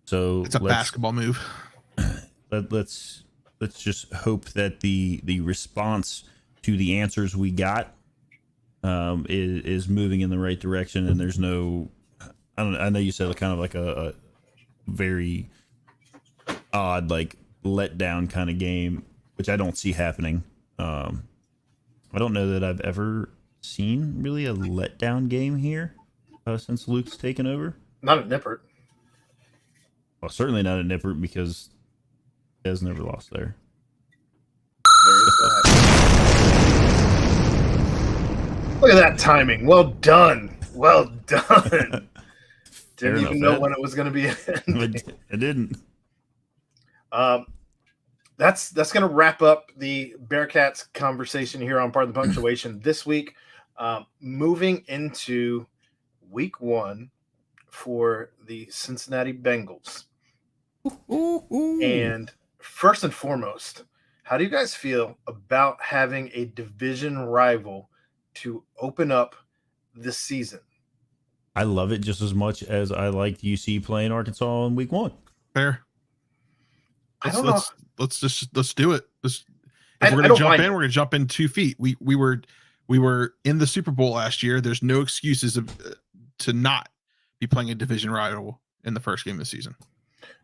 It's a basketball move. Let's just hope that the response to the answers we got is moving in the right direction, and there's no. I know you said kind of like a very odd, like letdown kind of game, which I don't see happening. I don't know that I've ever seen really a letdown game here since Luke's taken over. Not at Nippert. Well, certainly not at Nippert because he has never lost there. There is that. Look at that timing. Well done. Well done. Didn't even know when it was going to be. I didn't. That's going to wrap up the Bearcats conversation here on Part of the Punctuation this week. Moving into week 1 for the Cincinnati Bengals. And first and foremost, how do you guys feel about having a division rival to open up this season? I love it just as much as I liked UC playing Arkansas in week 1. Fair. I don't know. Let's do it. If I we're gonna don't jump mind in, it. we're gonna jump in 2 feet. We were in the Super Bowl last year. There's no excuses to not be playing a division rival in the first game of the season.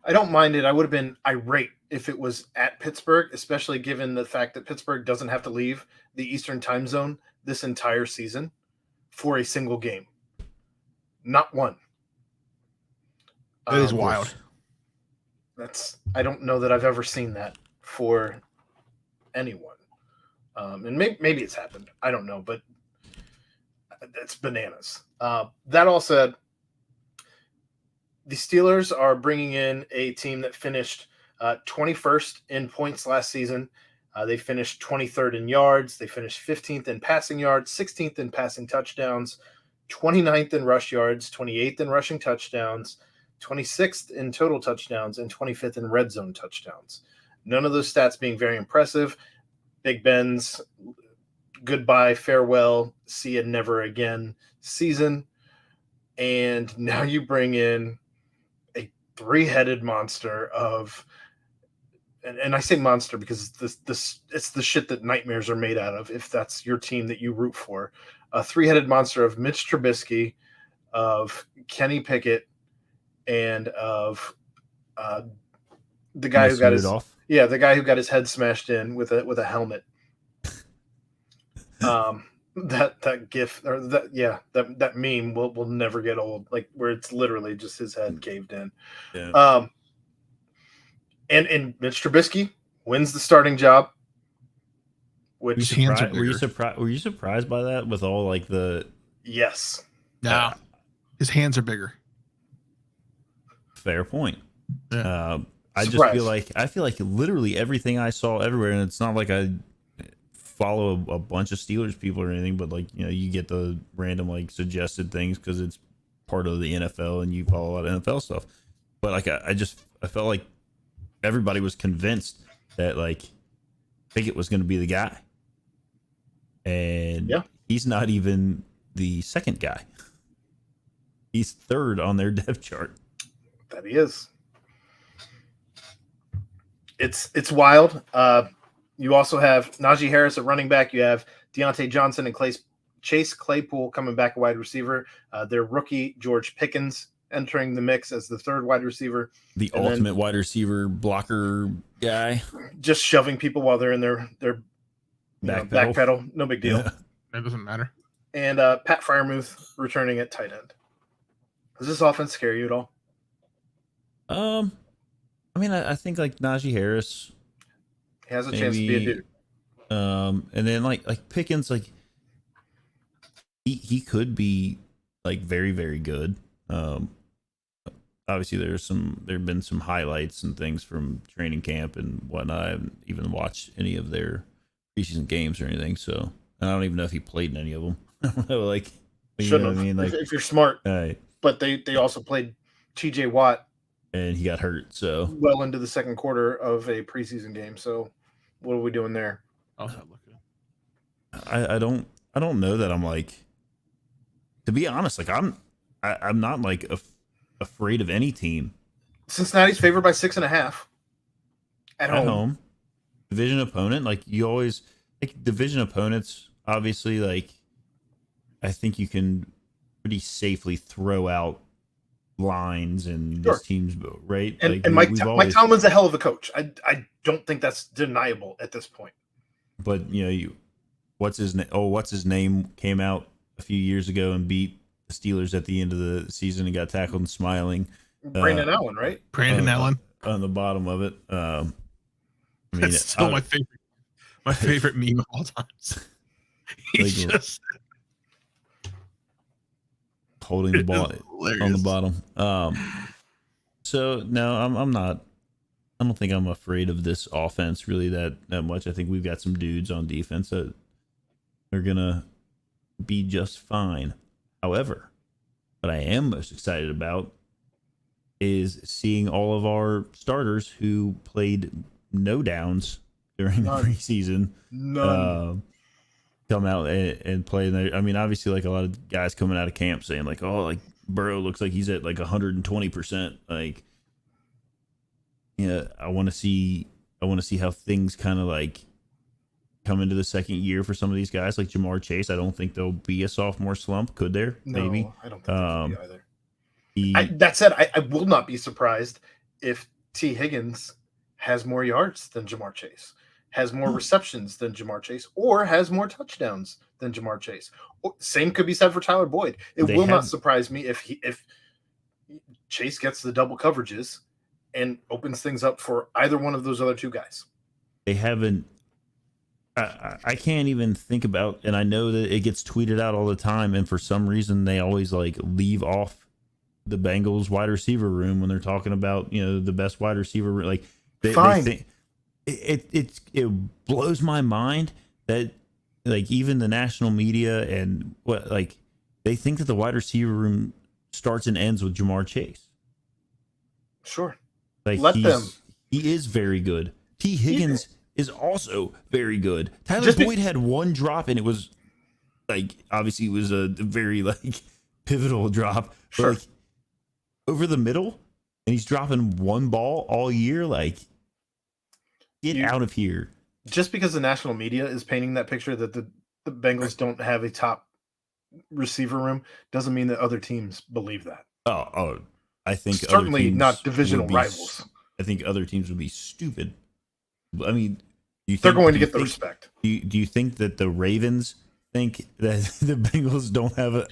I don't mind it. I would have been irate if it was at Pittsburgh, especially given the fact that Pittsburgh doesn't have to leave the Eastern time zone this entire season for a single game. Not one. That is wild. I don't know that I've ever seen that for anyone. And maybe it's happened. I don't know, but it's bananas. That all said, the Steelers are bringing in a team that finished 21st in points last season. They finished 23rd in yards. They finished 15th in passing yards, 16th in passing touchdowns, 29th in rush yards, 28th in rushing touchdowns, 26th in total touchdowns, and 25th in red zone touchdowns. None of those stats being very impressive. Big Ben's goodbye, farewell, see you never again season. And now you bring in a 3-headed monster of, and I say monster because it's the shit that nightmares are made out of, if that's your team that you root for. A 3-headed monster of Mitch Trubisky, of Kenny Pickett, and of the guy who got his head smashed in with a helmet. That gif or that meme will never get old. Like where it's literally just his head caved in. Yeah. And Mitch Trubisky wins the starting job. Which His hands are Were you bigger. Were you surprised by that with all like the yes. No. His hands are bigger. fair point? Yeah. I just feel like literally everything I saw everywhere, and it's not like I follow a bunch of Steelers people or anything, but like, you know, you get the random like suggested things because it's part of the NFL and you follow a lot of NFL stuff. But like I felt like everybody was convinced that like Pickett was going to be the guy, and he's not even the second guy. He's third on their depth chart. That he is. It's wild. You also have Najee Harris at running back. You have Deontay Johnson and Chase Claypool coming back a wide receiver. Their rookie George Pickens entering the mix as the third wide receiver. The And ultimate wide receiver blocker guy. Just shoving people while they're in their back pedal. No big deal. Yeah. That doesn't matter. And Pat Freiermuth returning at tight end. Does this offense scare you at all? I mean, I think like Najee Harris He has a chance to be a dude. And then like Pickens, like he could be like very, very good. Obviously there have been some highlights and things from training camp and whatnot. I haven't even watched any of their preseason games or anything, so I don't even know if he played in any of them. I don't know, like, Shouldn't have. I mean, like, if you're smart. Right. But they also played TJ Watt, and he got hurt, so well into the second quarter of a preseason game. So what are we doing there? I'll have a look at it. I don't know that I'm like, to be honest, like I'm not like afraid of any team. Cincinnati's favored by 6.5 at home. Division opponent, like you always like division opponents. Obviously, like I think you can pretty safely throw out lines and Sure. this team's right. And, like, and Mike Tomlin's a hell of a coach. I don't think that's deniable at this point. But what's his name? Oh, what's his name came out a few years ago and beat the Steelers at the end of the season and got tackled and smiling. Brandon Allen, right? Brandon Allen on the bottom of it. I mean, that's still my favorite meme of all times. He's like, just holding the ball on the bottom. So no, I'm not. I don't think I'm afraid of this offense really that much. I think we've got some dudes on defense that are gonna be just fine. However, what I am most excited about is seeing all of our starters who played no downs during the preseason come out and play. I mean, obviously, like a lot of guys coming out of camp saying like, "Oh, like Burrow looks like he's at like 120%." Like, yeah, I want to see how things kind of like come into the second year for some of these guys, like Jamar Chase. I don't think there'll be a sophomore slump. Could there? No, maybe. I don't think there could be either. That said, I will not be surprised if T. Higgins has more yards than Jamar Chase, has more receptions than Jamar Chase, or has more touchdowns than Jamar Chase. Same could be said for Tyler Boyd. It will not surprise me if Chase gets the double coverages and opens things up for either one of those other two guys. They haven't. I can't even think about, and I know that it gets tweeted out all the time, and for some reason they always like leave off the Bengals wide receiver room when they're talking about the best wide receiver. Like they think it blows my mind that like even the national media and what like they think that the wide receiver room starts and ends with Jamar Chase. Sure, like let them. He is very good. T. Higgins is also very good. Tyler Boyd had one drop, and it was like obviously it was a very like pivotal drop. Sure. But, like, over the middle, and he's dropping one ball all year. Like, get out of here. Just because the national media is painting that picture that the Bengals don't have a top receiver room doesn't mean that other teams believe that. Oh, I think certainly not divisional rivals. I think other teams would be stupid. I mean, they're going to get the respect. Do you think that the Ravens think that the Bengals don't have a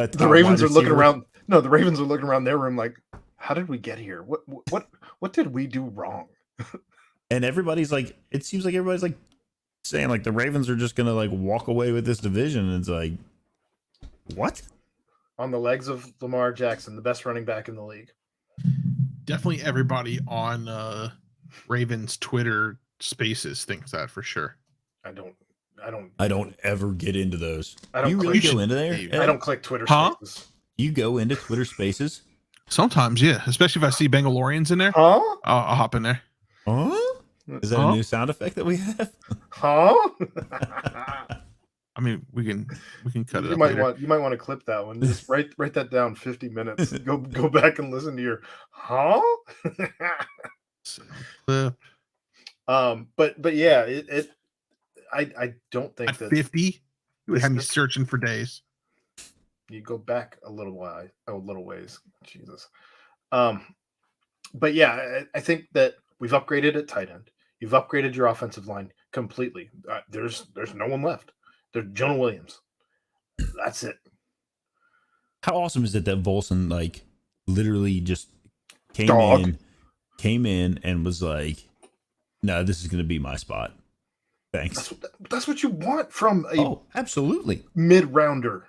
top the Ravens wide are looking receiver? around. No, the Ravens are looking around their room like, how did we get here? What did we do wrong? And everybody's like, it seems like everybody's like saying like the Ravens are just gonna like walk away with this division. And it's like, what? On the legs of Lamar Jackson, the best running back in the league. Definitely everybody on Ravens Twitter Spaces thinks that for sure. I don't ever get into those. I don't you really go into there? I don't click Twitter Spaces. You go into Twitter Spaces? Sometimes, yeah. Especially if I see Bengalorians in there. Huh? I'll hop in there. Huh? Is that a new sound effect that we have? Huh? I mean, we can cut it. You might want to clip that one. Just write that down. 50 minutes. Go back and listen to your huh? Clip. But yeah, I don't think at that 50 you would have me searching for days. You go back a little ways. Jesus. But yeah, I think that we've upgraded at tight end. You've upgraded your offensive line completely. There's no one left. There's Jonah Williams. That's it. How awesome is it that Volson like literally just came in and was like, "No, this is going to be my spot. Thanks." That's what you want from a absolutely mid-rounder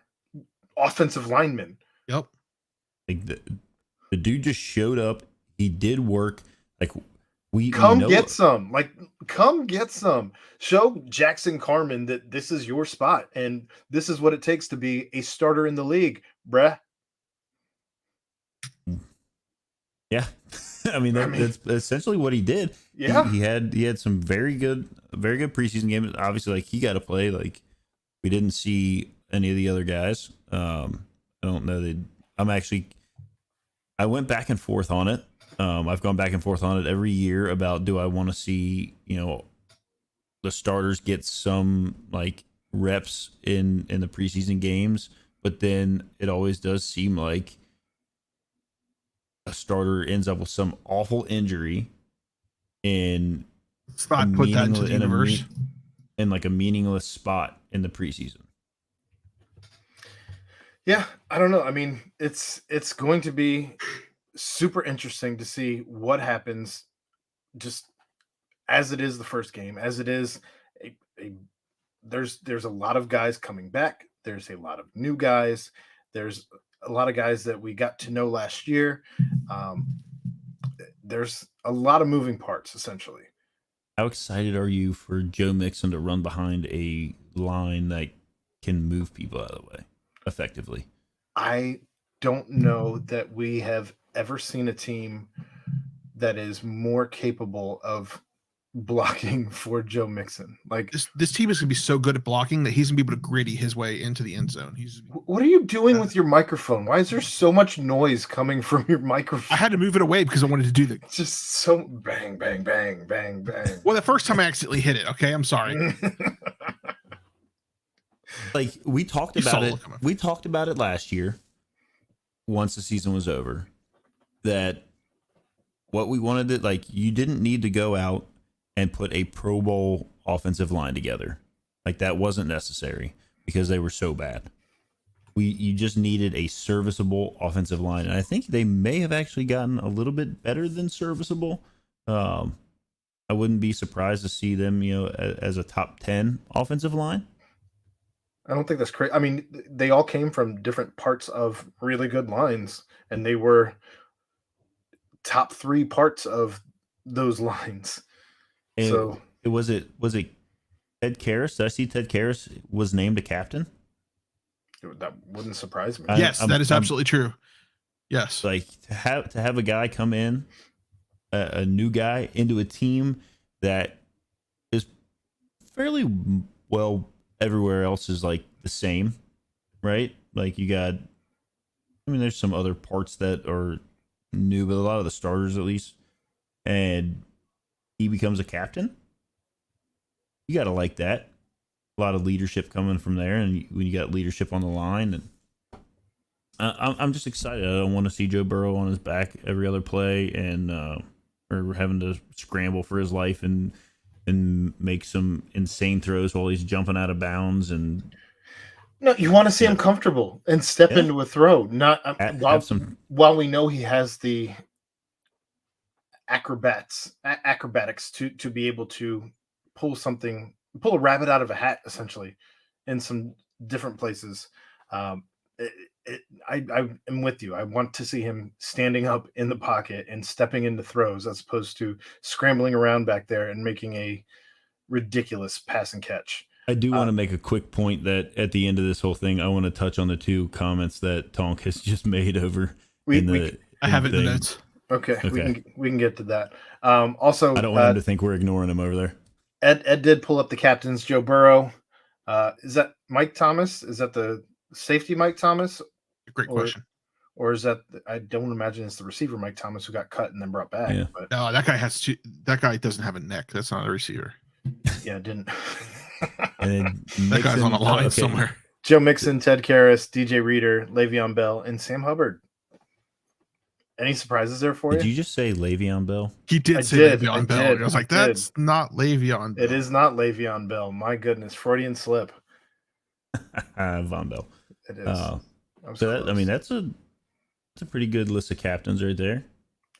offensive lineman. Yep. Like the dude just showed up. He did work. Like come get some. Show Jackson Carman that this is your spot and this is what it takes to be a starter in the league, bruh. Yeah. I mean, that's essentially what he did. Yeah. He had some very good preseason games. Obviously, like he got to play. Like we didn't see any of the other guys. I don't know. I went back and forth on it. I've gone back and forth on it every year about do I want to see, the starters get some like reps in the preseason games, but then it always does seem like a starter ends up with some awful injury in Spot put that into the universe in like a meaningless spot in the preseason. Yeah, I don't know. I mean, it's going to be super interesting to see what happens just as it is the first game, as it is there's a lot of guys coming back. There's a lot of new guys. There's a lot of guys that we got to know last year. There's a lot of moving parts, essentially. How excited are you for Joe Mixon to run behind a line that can move people out of the way effectively? I don't know that we have ever seen a team that is more capable of blocking for Joe Mixon. Like this team is going to be so good at blocking that he's going to be able to gritty his way into the end zone. What are you doing with your microphone? Why is there so much noise coming from your microphone? I had to move it away because I wanted to do It's just so bang, bang, bang, bang, bang. Well, the first time I accidentally hit it. Okay, I'm sorry. Like we talked about it. We talked about it last year. Once the season was over, that what we wanted to like, you didn't need to go out and put a Pro Bowl offensive line together. Like that wasn't necessary because they were so bad. You just needed a serviceable offensive line, and I think they may have actually gotten a little bit better than serviceable. I wouldn't be surprised to see them, as a top 10 offensive line. I don't think that's crazy. I mean, they all came from different parts of really good lines, and they were top 3 parts of those lines. And so was it Ted Karras? Did I see Ted Karras was named a captain? That wouldn't surprise me. Yes, that is absolutely true. Yes, like to have a guy come in, a new guy into a team that is fairly well. Everywhere else is like the same, right? Like you got, there's some other parts that are new, but a lot of the starters at least, and he becomes a captain. You got to like that. A lot of leadership coming from there, and when you got leadership on the line, and I'm just excited. I don't want to see Joe Burrow on his back every other play, and or having to scramble for his life and make some insane throws while he's jumping out of bounds. And no, you want to see him comfortable and step into a throw. Not while we know he has the acrobatics to be able to pull a rabbit out of a hat, essentially, in some different places. I am with you. I want to see him standing up in the pocket and stepping into throws as opposed to scrambling around back there and making a ridiculous pass and catch. I do want to make a quick point that at the end of this whole thing, I want to touch on the 2 comments that Tonk has just made over. I have it in the notes. Okay. We can get to that. Also, I don't want him to think we're ignoring him over there. Ed did pull up the captains. Joe Burrow. Is that Mike Thomas? Is that the safety Mike Thomas? Great question. Or is that, I don't imagine it's the receiver Mike Thomas who got cut and then brought back. Yeah. But no, that guy doesn't have a neck. That's not a receiver. Yeah, didn't. And that guy's on the line somewhere. Joe Mixon, Ted Karras, DJ Reader, Le'Veon Bell, and Sam Hubbard. Any surprises there for you? Did you just say Le'Veon Bell? He did say Le'Veon Bell. I was like, that's not Le'Veon Bell. It is not Le'Veon Bell. My goodness, Freudian slip. Von Bell. It is. So that's a pretty good list of captains right there.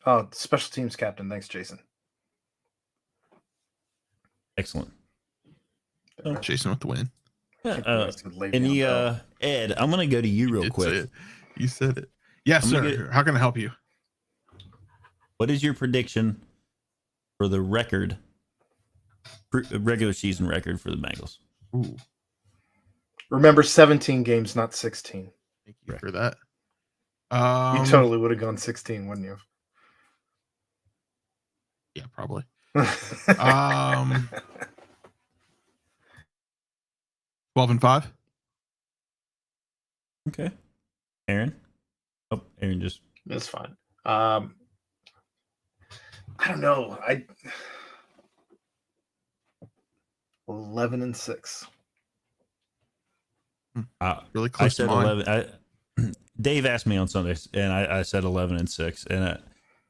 Oh, special teams captain. Thanks, Jason. Excellent. Jason with the win. Ed, I'm gonna go to you real quick. You said it. Yes, sir. How can I help you? What is your prediction for the regular season record for the Bengals? Ooh. Remember, 17 games, not 16. Thank you for that. You totally would have gone 16, wouldn't you? Yeah, probably. 12-5. Okay. Aaron? Oh, Aaron just... That's fine. I don't know. 11-6. Really close. I said 11. Dave asked me on Sundays, and I said 11-6, and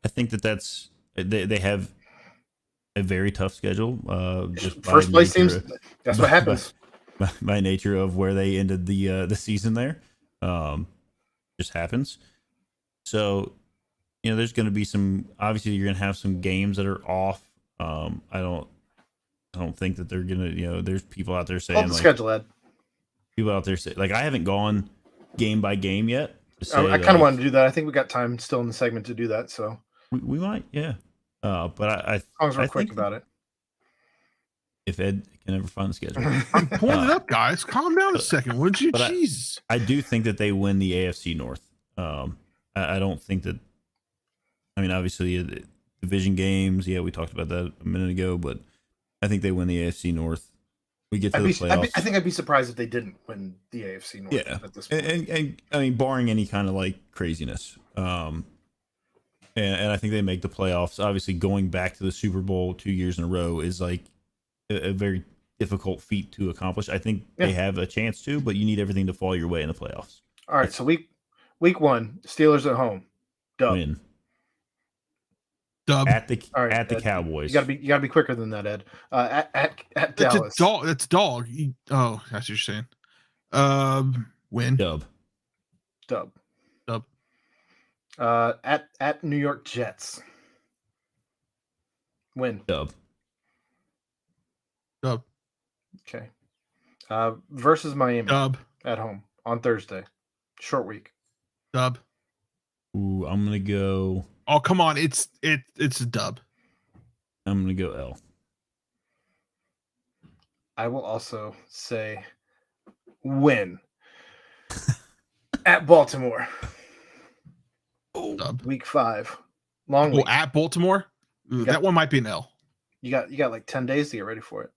I think that's they have a very tough schedule. Just first place teams. That's what happens. By nature of where they ended the season there, just happens. So, there's going to be some. Obviously, you're going to have some games that are off. I don't think that they're going to. There's people out there saying the schedule, Ed. People out there say I haven't gone game by game yet. I kind of wanted to do that. I think we got time still in the segment to do that. So we might, yeah. But as long as we're quick about it. If Ed can ever find the schedule, I'm pulling it up, guys. Calm down a second, would you? Jesus. I do think that they win the AFC North. I don't think that. I mean, obviously, division games. Yeah, we talked about that a minute ago, but I think they win the AFC North. We get to the playoffs. I think I'd be surprised if they didn't win the AFC North. Yeah, at this point. and I mean, barring any kind of craziness. And I think they make the playoffs. Obviously, going back to the Super Bowl 2 years in a row is a very difficult feat to accomplish. I think they have a chance to, but you need everything to fall your way in the playoffs. All right, so week 1, Steelers at home, dub. Win. Dub. At the Ed, Cowboys. You gotta be quicker than that, Ed. At Dallas. That's dog. Oh, that's what you're saying. Win. Dub. At New York Jets. Win. Dub. Okay. Versus Miami. Dub. At home on Thursday. Short week. Dub. Ooh, I'm gonna go. Oh, come on! It's a dub. I'm gonna go L. I will also say win. At Baltimore. Dub. Week 5. Long week. At Baltimore? Ooh, that one might be an L. You got like 10 days to get ready for it.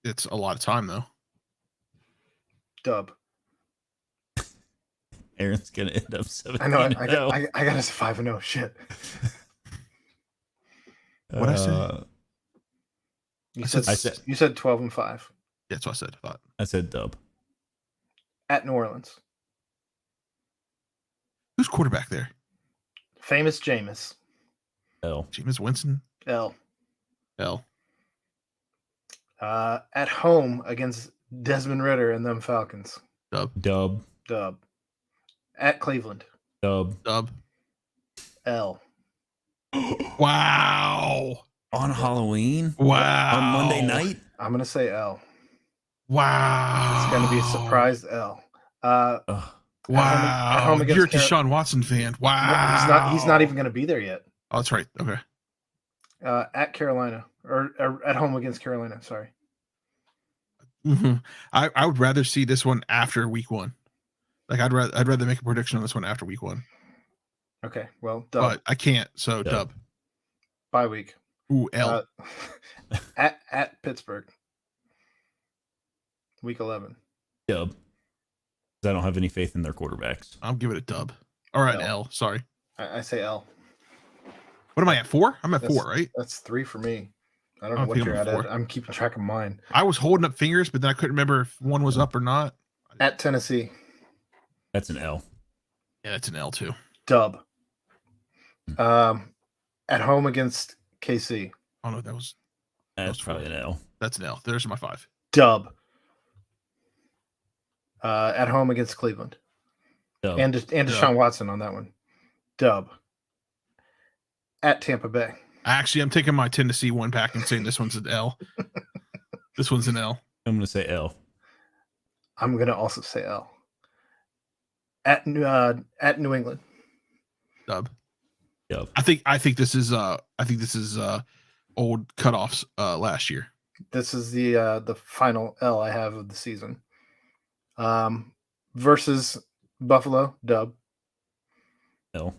It's a lot of time though. Dub. Aaron's gonna end up 17. I know. I got us 5-0. Shit. What I say? You said 12-5. That's what I said. I said dub. At New Orleans. Who's quarterback there? Famous Jameis. L. Jameis Winston. L. At home against Desmond Ridder and them Falcons. Dub. At Cleveland. Dub. L. Wow. On Halloween? Wow. On Monday night? I'm going to say L. Wow. It's going to be a surprise L. Wow. At home You're a Deshaun Watson fan. Wow. He's not even going to be there yet. Oh, that's right. Okay. At Carolina. Or at home against Carolina. Sorry. Mm-hmm. I would rather see this one after week 1. I'd rather make a prediction on this one after week 1. Okay, well, dub. But I can't, so dub. Bye week. Ooh, L. At Pittsburgh. Week 11. Dub. I don't have any faith in their quarterbacks. I'll give it a dub. All right, L. Sorry. I say L. What am I at? 4? I'm at 4, right? That's 3 for me. I don't I know don't what think you're I'm at. at 4. I'm keeping track of mine. I was holding up fingers, but then I couldn't remember if one was up or not. At Tennessee, That's an L. Yeah, it's an L too. dub. At home against KC, Oh no, that's That's probably an L. an L. There's my 5. dub. At home against Cleveland, Dub. and Deshaun Watson on that one, dub. At Tampa Bay, Actually, I'm taking my Tennessee one back and saying this one's an L. This one's an L. I'm gonna say L. I'm gonna also say L. At New England, Dub. Dub. I think this is old cutoffs last year. this is the final L I have of the season. Versus Buffalo, dub. L.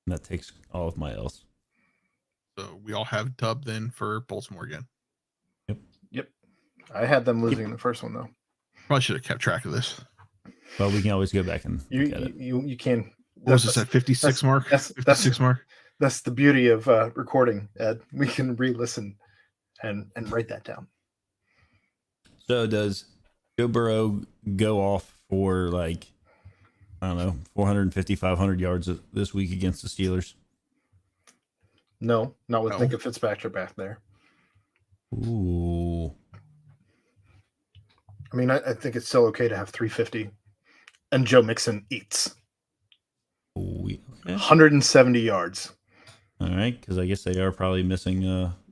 And that takes all of my L's. So we all have dub then for Baltimore again. Yep. I had them losing in the first one though. Probably should have kept track of this. Well, we can always go back and look at it. You can. What was this at 56 mark? 56 mark. That's the beauty of recording, Ed. We can re-listen and write that down. So does Joe Burrow go off for like, I don't know, 450, 500 yards this week against the Steelers? No, not with No. Minka Fitzpatrick back there. Ooh. I mean, I think it's still okay to have 350. And Joe Mixon eats Okay. 170 yards. All right, because I guess they are probably missing.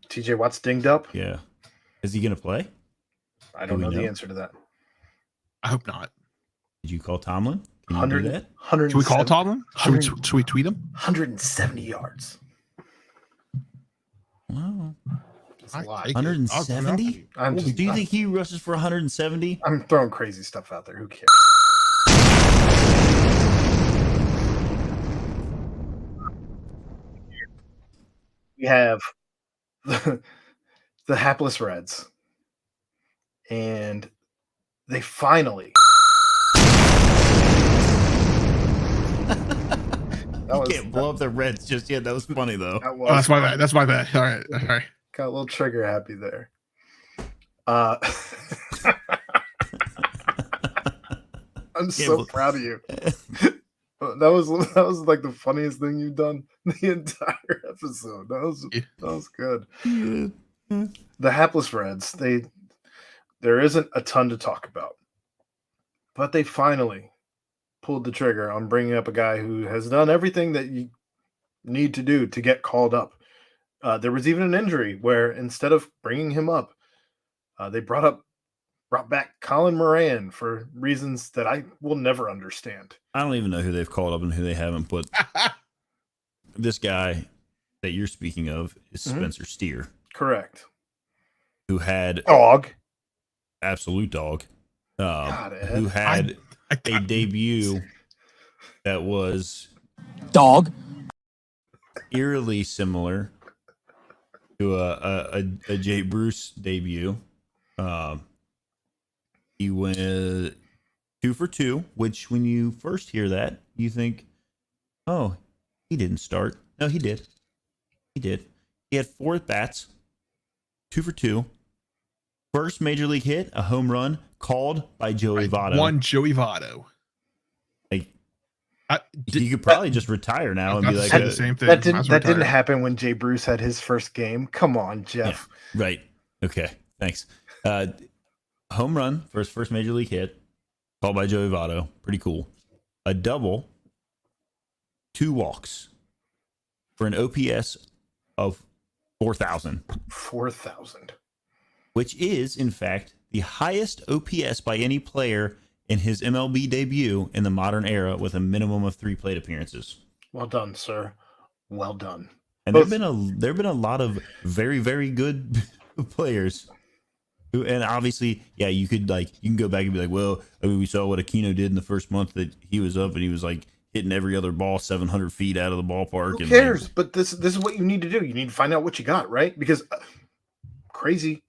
TJ Watt's dinged up. Yeah. Is he going to play? I don't Do know we the know? answer to that. I hope not. Did you call Tomlin? Can you 100, do that? 100 Should we call Tomlin? Should we tweet him? 170 yards. Wow. That's a lot. 170? I'm just, Do you think he rushes for 170? I'm throwing crazy stuff out there. Who cares? We have the hapless Reds, and they finally. You can't blow up the Reds just yet. That was funny, though. That Oh, was that's my bad. That's my bad. All right. got a little trigger happy there. I'm so proud of you. That was like the funniest thing you've done the entire episode. That was good. The hapless Reds, there isn't a ton to talk about, but they finally pulled the trigger on bringing up a guy who has done everything that you need to do to get called up. There was even an injury where instead of bringing him up, they brought back Colin Moran for reasons that I will never understand. I don't even know who they've called up and who they haven't, but this guy that you're speaking of is Spencer Steer, Correct. who had Dog. absolute dog, God, Ed. who had a debut that was Dog. eerily similar to a Jay Bruce debut. He went 2 for 2, which when you first hear that, you think, oh, he didn't start. No, he did. He had 4 at-bats, 2 for 2. First major league hit, a home run called by Joey Votto. One Joey Votto. Like, I, you could probably just retire now and be like, said the same thing. That didn't Might as well that didn't retire. happen when Jay Bruce had his first game. Come on, Jeff. right. Okay. Thanks. Home run for his first major league hit, called by Joey Votto. Pretty cool. A double, 2 walks for an OPS of 4,000, 4,000. which is, in fact, the highest OPS by any player in his MLB debut in the modern era with a minimum of 3 plate appearances. Well done, sir. Well done. And there've been a lot of very, very good players who, and obviously, yeah, you can go back and be like, well, I mean, we saw what Aquino did in the first month that he was up, and he was like hitting every other ball 700 feet out of the ballpark. Who and cares? like, But this is what you need to do. You need to find out what you got, right? Because crazy,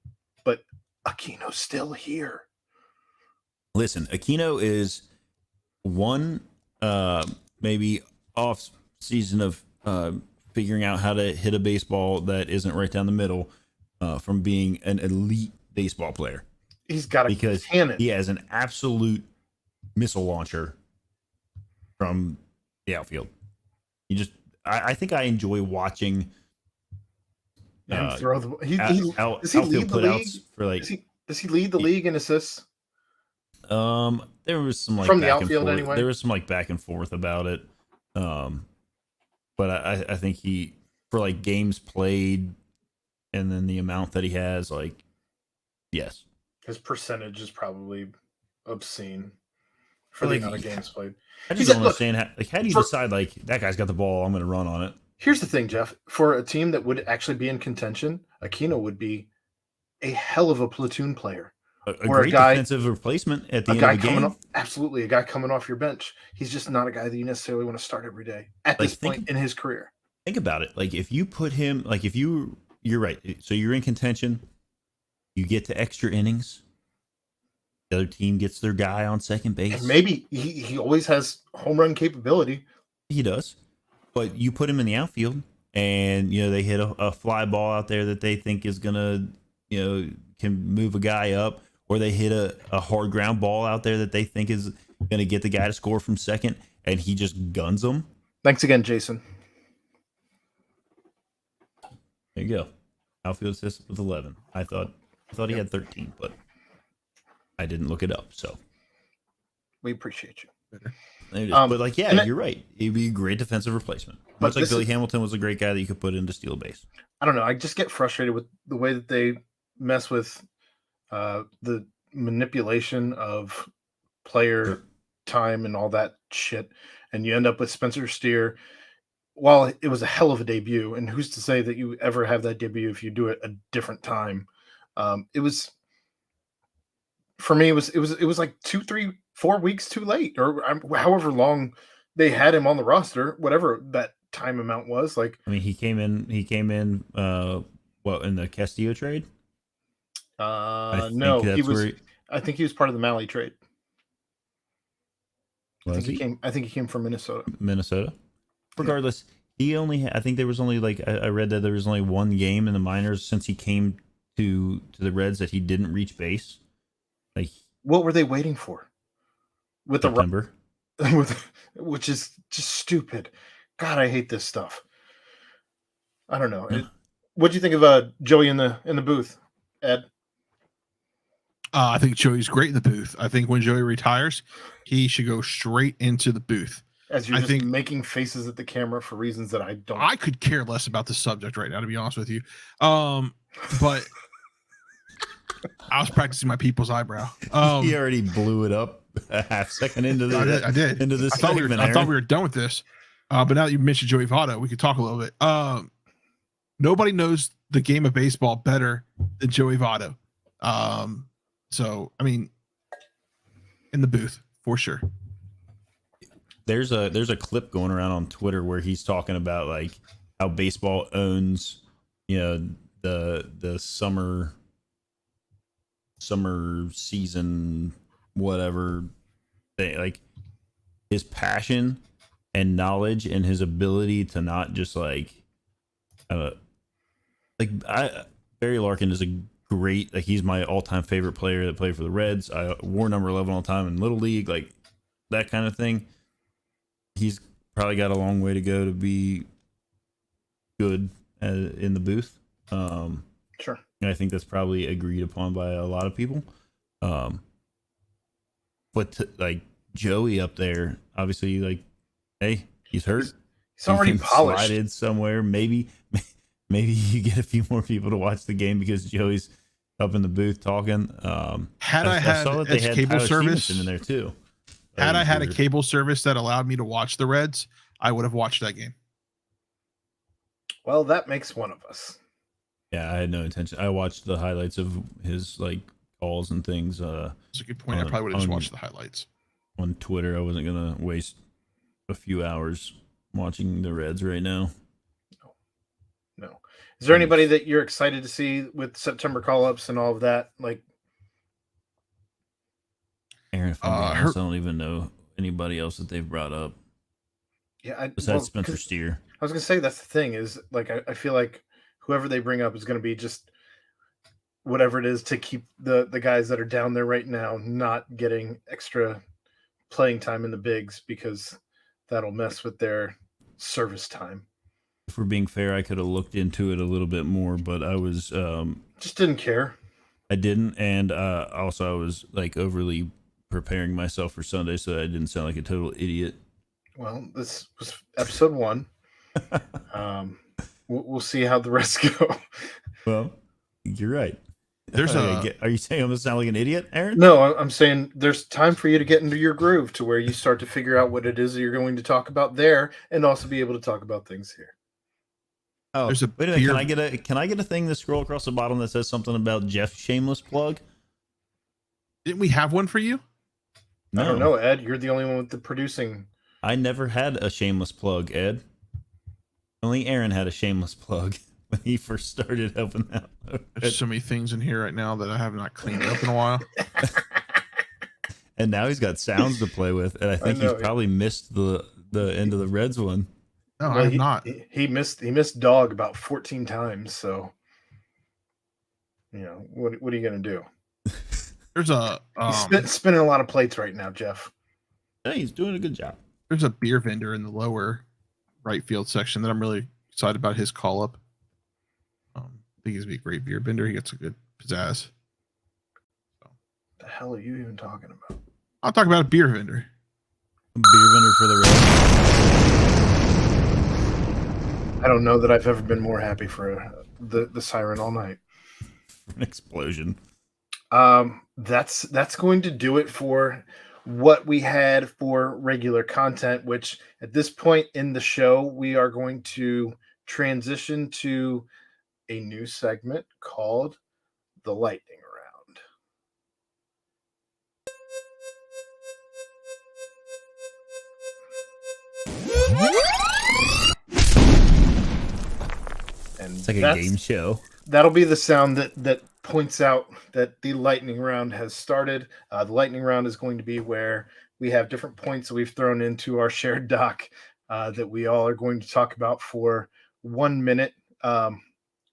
but Aquino's still here. listen, Aquino is one maybe off season of figuring out how to hit a baseball that isn't right down the middle from being an elite baseball player. He's got a because cannon. he has an absolute missile launcher from the outfield. I think I enjoy watching him throw the does he lead the league for like? Does he lead the league in assists? There was some like from the back and outfield forth. anyway. There was some like back and forth about it. But I think he, for like games played and then the amount that he has, like, yes. His percentage is probably obscene for Like, the amount of games played. I just don't understand how do you decide like that guy's got the ball, I'm going to run on it. Here's the thing, Jeff. For a team that would actually be in contention, Aquino would be a hell of a platoon player. A great defensive replacement at the end of the game. Absolutely, a guy coming off your bench. He's just not a guy that you necessarily want to start every day at this point in his career. Think about it. Like if you put him, like if you're right. So you're in contention. You get to extra innings. The other team gets their guy on second base. And maybe he always has home run capability. He does. But you put him in the outfield and, they hit a fly ball out there that they think is going to, can move a guy up, or they hit a hard ground ball out there that they think is going to get the guy to score from second, and he just guns them. Thanks again, Jason. There you go. Outfield assists with 11. I thought he had 13, but I didn't look it up. So we appreciate you. But like, yeah, you're right. He'd be a great defensive replacement. Much like Billy Hamilton was a great guy that you could put into steal base. I don't know. I just get frustrated with the way that they mess with the manipulation of player time and all that shit. And you end up with Spencer Steer. While it was a hell of a debut, and who's to say that you ever have that debut if you do it a different time? It was, for me, it was like 2, 3, 4 weeks too late, or however long they had him on the roster, whatever that time amount was. Like, I mean, he came in in the Castillo trade? No, he was. I think he was part of the Malley trade. I think he came from Minnesota. Regardless, he only. I think there was only like I read that there was only one game in the minors since he came to the Reds that he didn't reach base. Like, what were they waiting for? With September, which is just stupid. God, I hate this stuff. I don't know. What do you think of Joey in the booth, Ed? I think Joey's great in the booth. I think when Joey retires, he should go straight into the booth. As you're making faces at the camera for reasons that I don't. I could care less about the subject right now, to be honest with you. But I was practicing my people's eyebrow. He already blew it up a half second into the. I did. Into this. I thought we were done with this. But now that you mentioned Joey Votto, we could talk a little bit. Nobody knows the game of baseball better than Joey Votto. So I mean, in the booth for sure. There's a clip going around on Twitter where he's talking about like how baseball owns, the summer season, whatever thing, like his passion and knowledge and his ability to not just Barry Larkin is a great, like he's my all-time favorite player that played for the Reds. I wore number 11 all the time in Little League, like that kind of thing. He's probably got a long way to go to be good in the booth. Sure. And I think that's probably agreed upon by a lot of people. But like Joey up there, obviously, like, hey, he's hurt. He's already polished. Slided somewhere. Maybe you get a few more people to watch the game because Joey's up in the booth talking. I had cable service in there too. Had I had a cable service that allowed me to watch the Reds, I would have watched that game. Well, that makes one of us. Yeah, I had no intention. I watched the highlights of his like calls and things. That's a good point. I probably would have just watched the highlights on Twitter. I wasn't gonna waste a few hours watching the Reds right now. No. Is there anybody that you're excited to see with September call-ups and all of that? Like, Aaron, if I'm honest, I don't even know anybody else that they've brought up. Yeah, besides Spencer Steer. I was gonna say that's the thing is like I feel like whoever they bring up is gonna be just whatever it is to keep the guys that are down there right now not getting extra playing time in the bigs because that'll mess with their service time. If we're being fair, I could have looked into it a little bit more, but I was just didn't care. I didn't, and also I was like overly preparing myself for Sunday so that I didn't sound like a total idiot. Well, this was episode 1. We'll see how the rest go. Well, you're right. There's are you saying I'm gonna sound like an idiot, Aaron? No, I'm saying there's time for you to get into your groove to where you start to figure out what it is that you're going to talk about there, and also be able to talk about things here. Oh, wait a minute. Can I get a thing to scroll across the bottom that says something about Jeff shameless plug? Didn't we have one for you? No. I don't know, Ed. You're the only one with the producing. I never had a shameless plug, Ed. Only Aaron had a shameless plug when he first started helping out. There's so many things in here right now that I have not cleaned up in a while. And now he's got sounds to play with, and I think he's probably missed the end of the Reds one. No, well, I have not. He missed dog about 14 times. So, what are you gonna do? There's a he's spinning a lot of plates right now, Jeff. Yeah, he's doing a good job. There's a beer vendor in the lower right field section that I'm really excited about his call up. I think he's gonna be a great beer vendor. He gets a good pizzazz. So. The hell are you even talking about? I'll talk about a beer vendor. A beer vendor for the Reds. I don't know that I've ever been more happy for the siren all night. An explosion. That's going to do it for what we had for regular content, which at this point in the show, we are going to transition to a new segment called the Lightning Round. And it's like a game show. That'll be the sound that points out that the lightning round has started. The lightning round is going to be where we have different points that we've thrown into our shared doc that we all are going to talk about for 1 minute.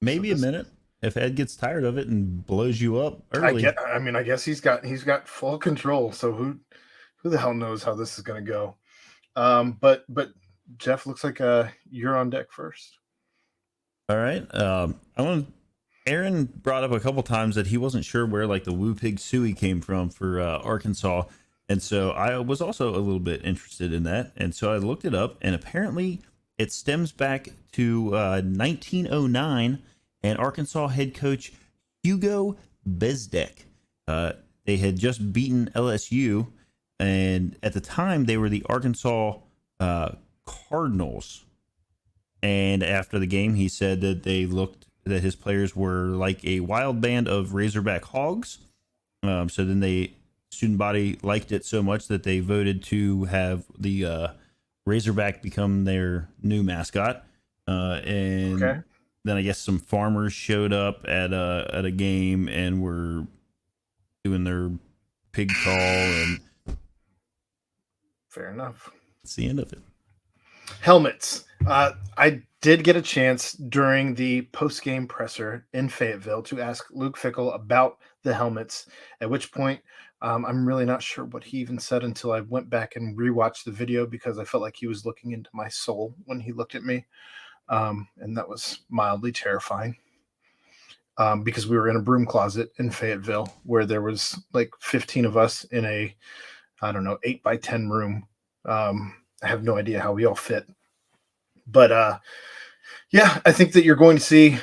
Maybe a minute if Ed gets tired of it and blows you up early. I guess he's got full control. So who the hell knows how this is going to go? But Jeff, looks like you're on deck first. All right. Aaron brought up a couple times that he wasn't sure where like the Woo Pig Suey came from for Arkansas. And so I was also a little bit interested in that. And so I looked it up, and apparently it stems back to 1909 and Arkansas head coach Hugo Bezdek. They had just beaten LSU, and at the time they were the Arkansas Cardinals. And after the game, he said that that his players were like a wild band of Razorback hogs. So then the student body liked it so much that they voted to have the Razorback become their new mascot. And then I guess some farmers showed up at a game and were doing their pig call, and fair enough. That's the end of it. Helmets. I did get a chance during the post-game presser in Fayetteville to ask Luke Fickell about the helmets, at which point I'm really not sure what he even said until I went back and rewatched the video, because I felt like he was looking into my soul when he looked at me. And that was mildly terrifying because we were in a broom closet in Fayetteville where there was like 15 of us in a, 8x10 room. I have no idea how we all fit. But yeah, I think that you're going to see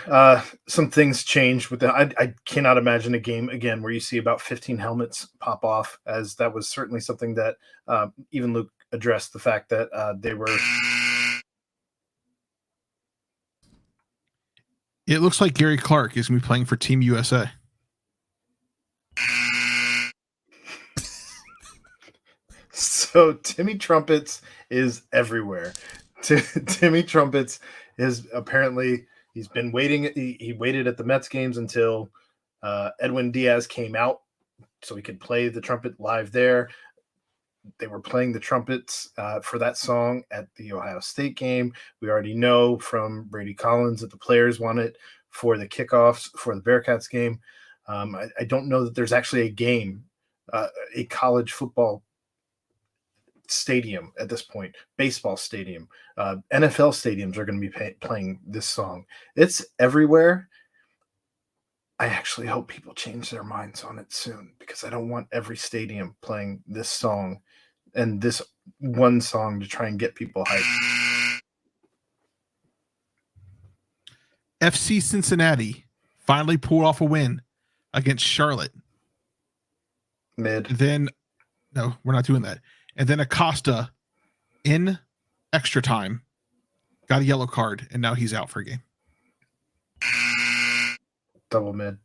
some things change with that. I cannot imagine a game again where you see about 15 helmets pop off, as that was certainly something that even Luke addressed, the fact that they were. It looks like Gary Clark is going to be playing for Team USA. So Timmy Trumpets is everywhere. Timmy Trumpets is apparently, he's been waiting. He waited at the Mets games until Edwin Diaz came out so he could play the trumpet live there. They were playing the trumpets for that song at the Ohio State game. We already know from Brady Collins that the players want it for the kickoffs for the Bearcats game. I don't know that there's actually a game, a college football stadium at this point, baseball stadium, NFL stadiums are going to be playing this song. It's everywhere. I actually hope people change their minds on it soon, because I don't want every stadium playing this song and this one song to try and get people hyped. FC Cincinnati finally pulled off a win against Charlotte. Mid. Then, no, we're not doing that. And then Acosta, in extra time, got a yellow card, and now he's out for a game. Double mid.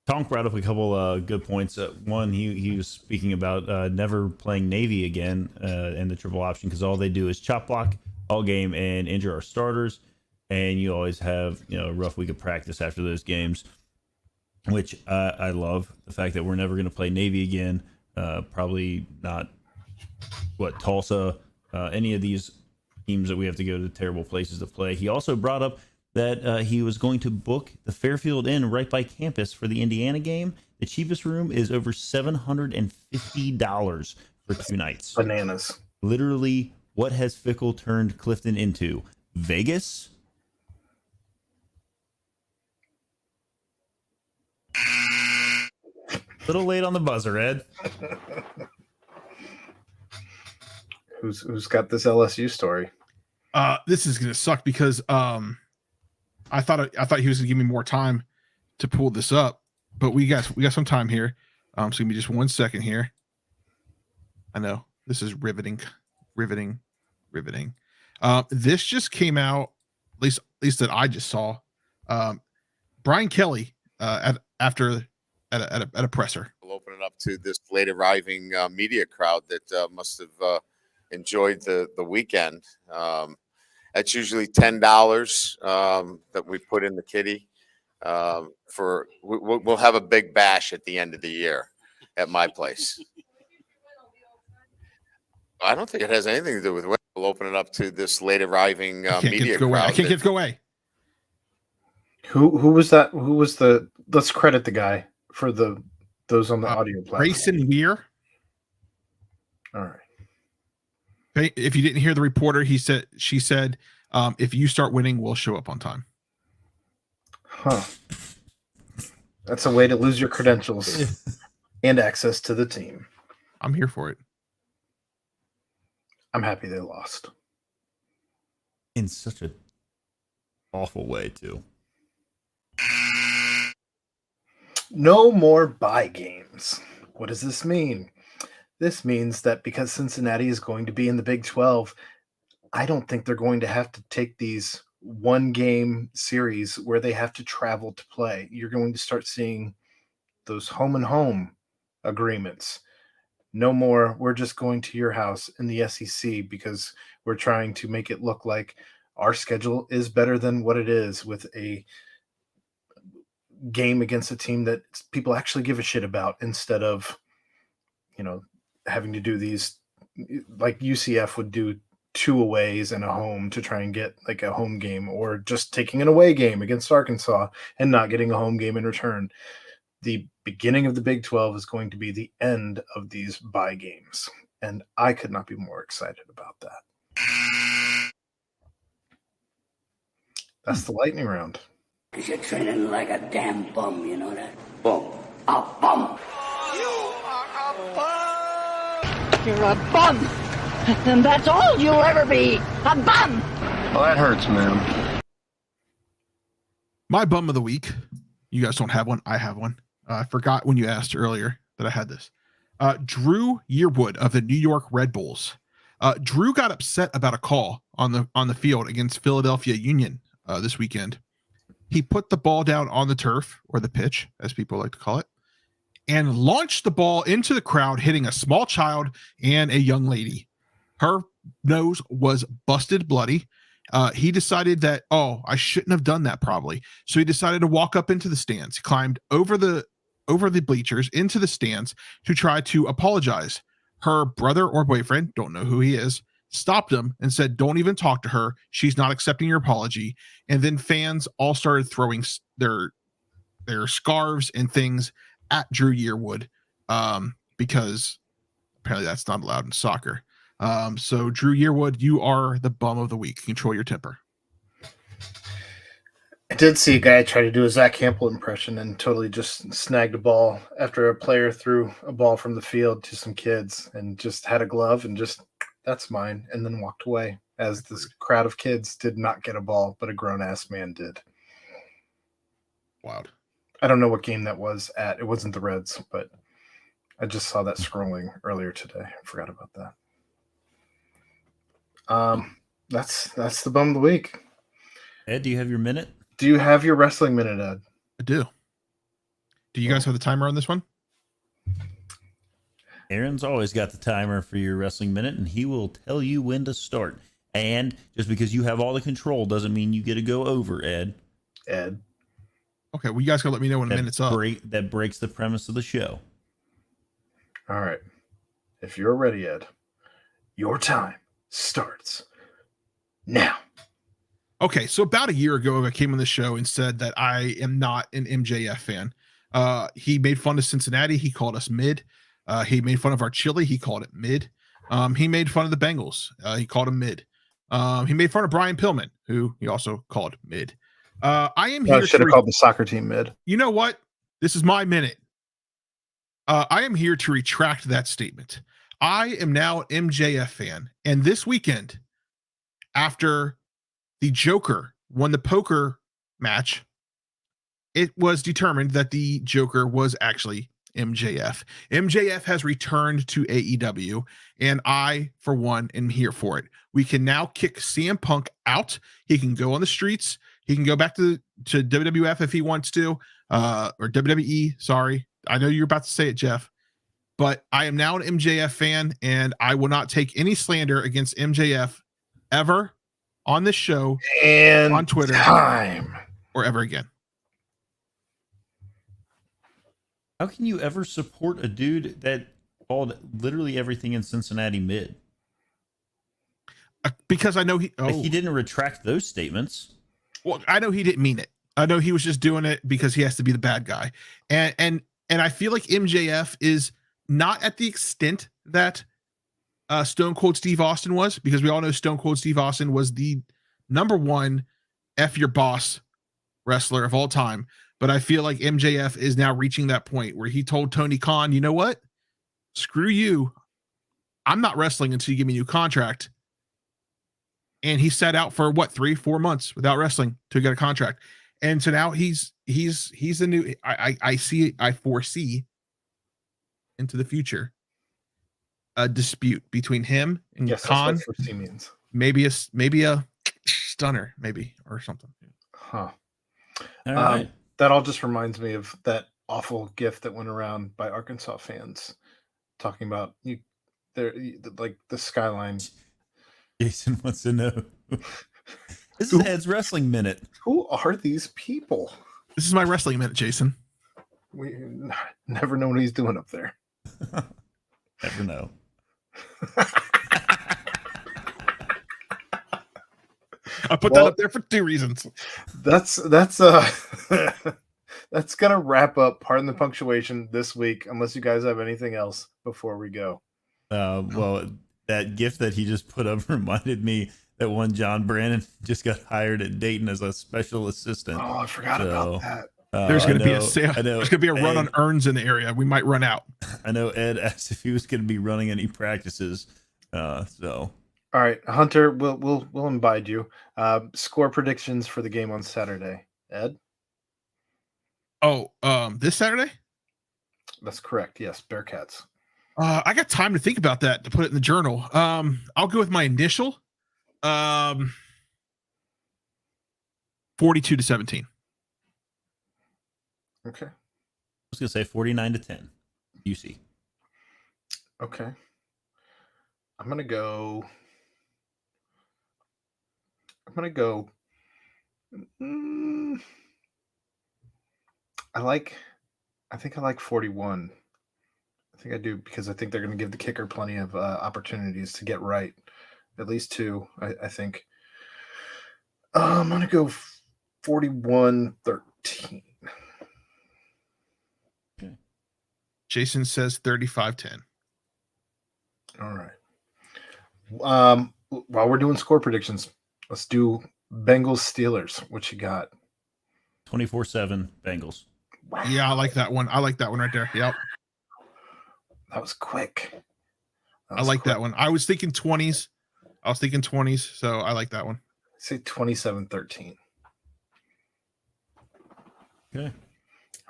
Tonk brought up a couple good points. One, he was speaking about never playing Navy again in the triple option, because all they do is chop block all game and injure our starters, and you always have a rough week of practice after those games, which I love. The fact that we're never going to play Navy again. Probably not Tulsa, any of these teams that we have to go to terrible places to play. He also brought up that he was going to book the Fairfield Inn right by campus for the Indiana game. The cheapest room is over $750 for 2 nights. Bananas. Literally, what has Fickle turned Clifton into? Vegas? Little late on the buzzer, Ed. Who's got this LSU story? This is gonna suck, because I thought he was gonna give me more time to pull this up, but we got some time here. So give me just 1 second here. I know this is riveting. This just came out, at least that I just saw. Brian Kelly at a presser. We'll open it up to this late arriving media crowd that must have enjoyed the weekend. That's usually $10 that we put in the kitty. We'll have a big bash at the end of the year at my place. I don't think it has anything to do with. We'll open it up to this late arriving media crowd. I can't get it go away. Who was that? Who was the? Let's credit the guy for those on the audio platform. Grayson Weir. All right. If you didn't hear the reporter, she said, if you start winning, we'll show up on time. Huh. That's a way to lose your credentials and access to the team. I'm here for it. I'm happy they lost. In such a awful way, too. No more bye games. What does this mean? This means that because Cincinnati is going to be in the Big 12, I don't think they're going to have to take these one-game series where they have to travel to play. You're going to start seeing those home and home agreements. No more, we're just going to your house in the SEC because we're trying to make it look like our schedule is better than what it is, with a game against a team that people actually give a shit about, instead of, having to do these like UCF would do 2 aways and a home to try and get like a home game, or just taking an away game against Arkansas and not getting a home game in return. The beginning of the Big 12 is going to be the end of these bye games, and I could not be more excited about that. That's the lightning round. Because you're training like a damn bum, you know that? Bum. A bum. You are a bum. You're a bum. And that's all you'll ever be. A bum. Well, that hurts, man. My bum of the week. You guys don't have one. I have one. I forgot when you asked earlier that I had this. Drew Yearwood of the New York Red Bulls. Drew got upset about a call on the field against Philadelphia Union this weekend. He put the ball down on the turf, or the pitch, as people like to call it, and launched the ball into the crowd, hitting a small child and a young lady. Her nose was busted bloody. He decided that, I shouldn't have done that probably. So he decided to walk up into the stands, climbed over the bleachers into the stands to try to apologize. her brother or boyfriend, don't know who he is, stopped him and said, don't even talk to her. She's not accepting your apology. And then fans all started throwing their scarves and things at Drew Yearwood because apparently that's not allowed in soccer. So Drew Yearwood, you are the bum of the week. Control your temper. I did see a guy try to do a Zach Campbell impression and totally just snagged a ball after a player threw a ball from the field to some kids and just had a glove and just, that's mine, and then walked away as this crowd of kids did not get a ball, but a grown-ass man did. Wild. I don't know what game that was at. It wasn't the Reds, but I just saw that scrolling earlier today. I forgot about that. That's the bum of the week. Ed, do you have your minute? Do you have your wrestling minute, Ed? I do. Do you guys have the timer on this one? Aaron's always got the timer for your wrestling minute, and he will tell you when to start. And just because you have all the control doesn't mean you get to go over, Ed. Okay, well, you guys gotta let me know when a minute's up. That breaks the premise of the show. All right. If you're ready, Ed, your time starts now. Okay, so about a year ago, I came on the show and said that I am not an MJF fan. He made fun of Cincinnati. He called us mid. He made fun of our chili. He called it mid. He made fun of the Bengals. He called him mid. He made fun of Brian Pillman, who he also called mid. I am here. I should have called the soccer team mid. You know what? This is my minute. I am here to retract that statement. I am now an MJF fan. And this weekend, after the Joker won the poker match, it was determined that the Joker was actually MJF. MJF has returned to AEW, and I, for one, am here for it. We can now kick CM Punk out. He can go on the streets. He can go back to WWF if he wants to, or WWE. Sorry. I know you're about to say it, Jeff, but I am now an MJF fan, and I will not take any slander against MJF ever on this show, and on Twitter, or ever again. How can you ever support a dude that called literally everything in Cincinnati mid? Because I know he didn't retract those statements. Well, I know he didn't mean it. I know he was just doing it because he has to be the bad guy. And I feel like MJF is not at the extent that Stone Cold Steve Austin was, because we all know Stone Cold Steve Austin was the #1 F your boss wrestler of all time. But I feel like MJF is now reaching that point where he told Tony Khan, you know what? Screw you. I'm not wrestling until you give me a new contract. And he sat out for 3-4 months without wrestling to get a contract. And so now he's the new, I foresee into the future a dispute between him and Khan. That's what foresee means. Maybe a stunner, maybe, or something. Huh. All right. That all just reminds me of that awful GIF that went around by Arkansas fans talking about like the skyline. Jason wants to know. This is Ed's wrestling minute. Who are these people? This is my wrestling minute, Jason. We never know what he's doing up there. Never know. I put that up there for 2 reasons. That's that's gonna wrap up Pardon the Punctuation this week, unless you guys have anything else before we go. Well, that GIF that he just put up reminded me that one John Brannon just got hired at Dayton as a special assistant. Oh, I forgot about that. There's going to be a sale. There's going to be a run on urns in the area. We might run out. I know Ed asked if he was going to be running any practices. All right, Hunter, we'll invite you. Score predictions for the game on Saturday, Ed. Oh, this Saturday? That's correct. Yes, Bearcats. I got time to think about that to put it in the journal. I'll go with my initial. 42-17. Okay. I was gonna say 49-10. UC. Okay. I'm gonna go. I think I like 41. I think I do because I think they're going to give the kicker plenty of opportunities to get right. At least 2, I think. I'm going to go 41-13. Okay. Jason says 35-10. All right. While we're doing score predictions, let's do Bengals-Steelers. What you got? 24-7 Bengals. Wow. Yeah, I like that one. I like that one right there. Yep. That was quick. I like that one. I was thinking 20s. So I like that one. Say 27-13. Okay.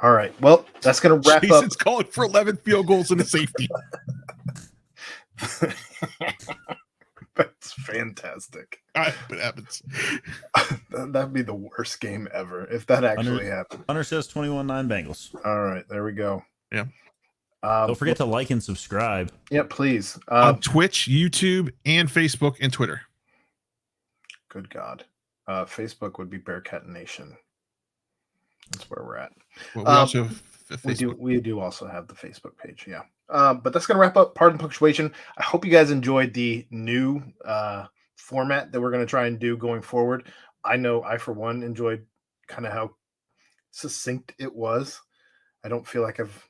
All right. Well, that's going to wrap Jason's calling for 11 field goals and a safety. up. That's fantastic. It happens. That'd be the worst game ever if that actually happened. Hunter says 21-9 Bengals. All right. There we go. Yeah. Don't forget to like and subscribe. Yeah, please. On Twitch, YouTube, and Facebook and Twitter. Good God. Facebook would be Bearcat Nation. That's where we're at. Well, we also have Facebook. We do also have the Facebook page. Yeah. But that's going to wrap up Pardon Punctuation. I hope you guys enjoyed the new format that we're going to try and do going forward. I know I, for one, enjoyed kind of how succinct it was. I don't feel like I've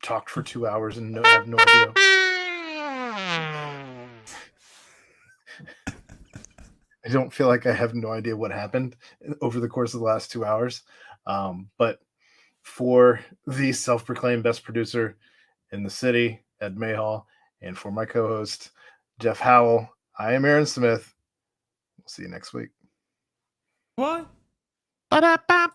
talked for 2 hours and have no idea. I don't feel like I have no idea what happened over the course of the last 2 hours. But for the self-proclaimed best producer in the city, Ed Mayhall, and for my co-host, Jeff Howell, I am Aaron Smith. We'll see you next week. What? Ba-da-ba.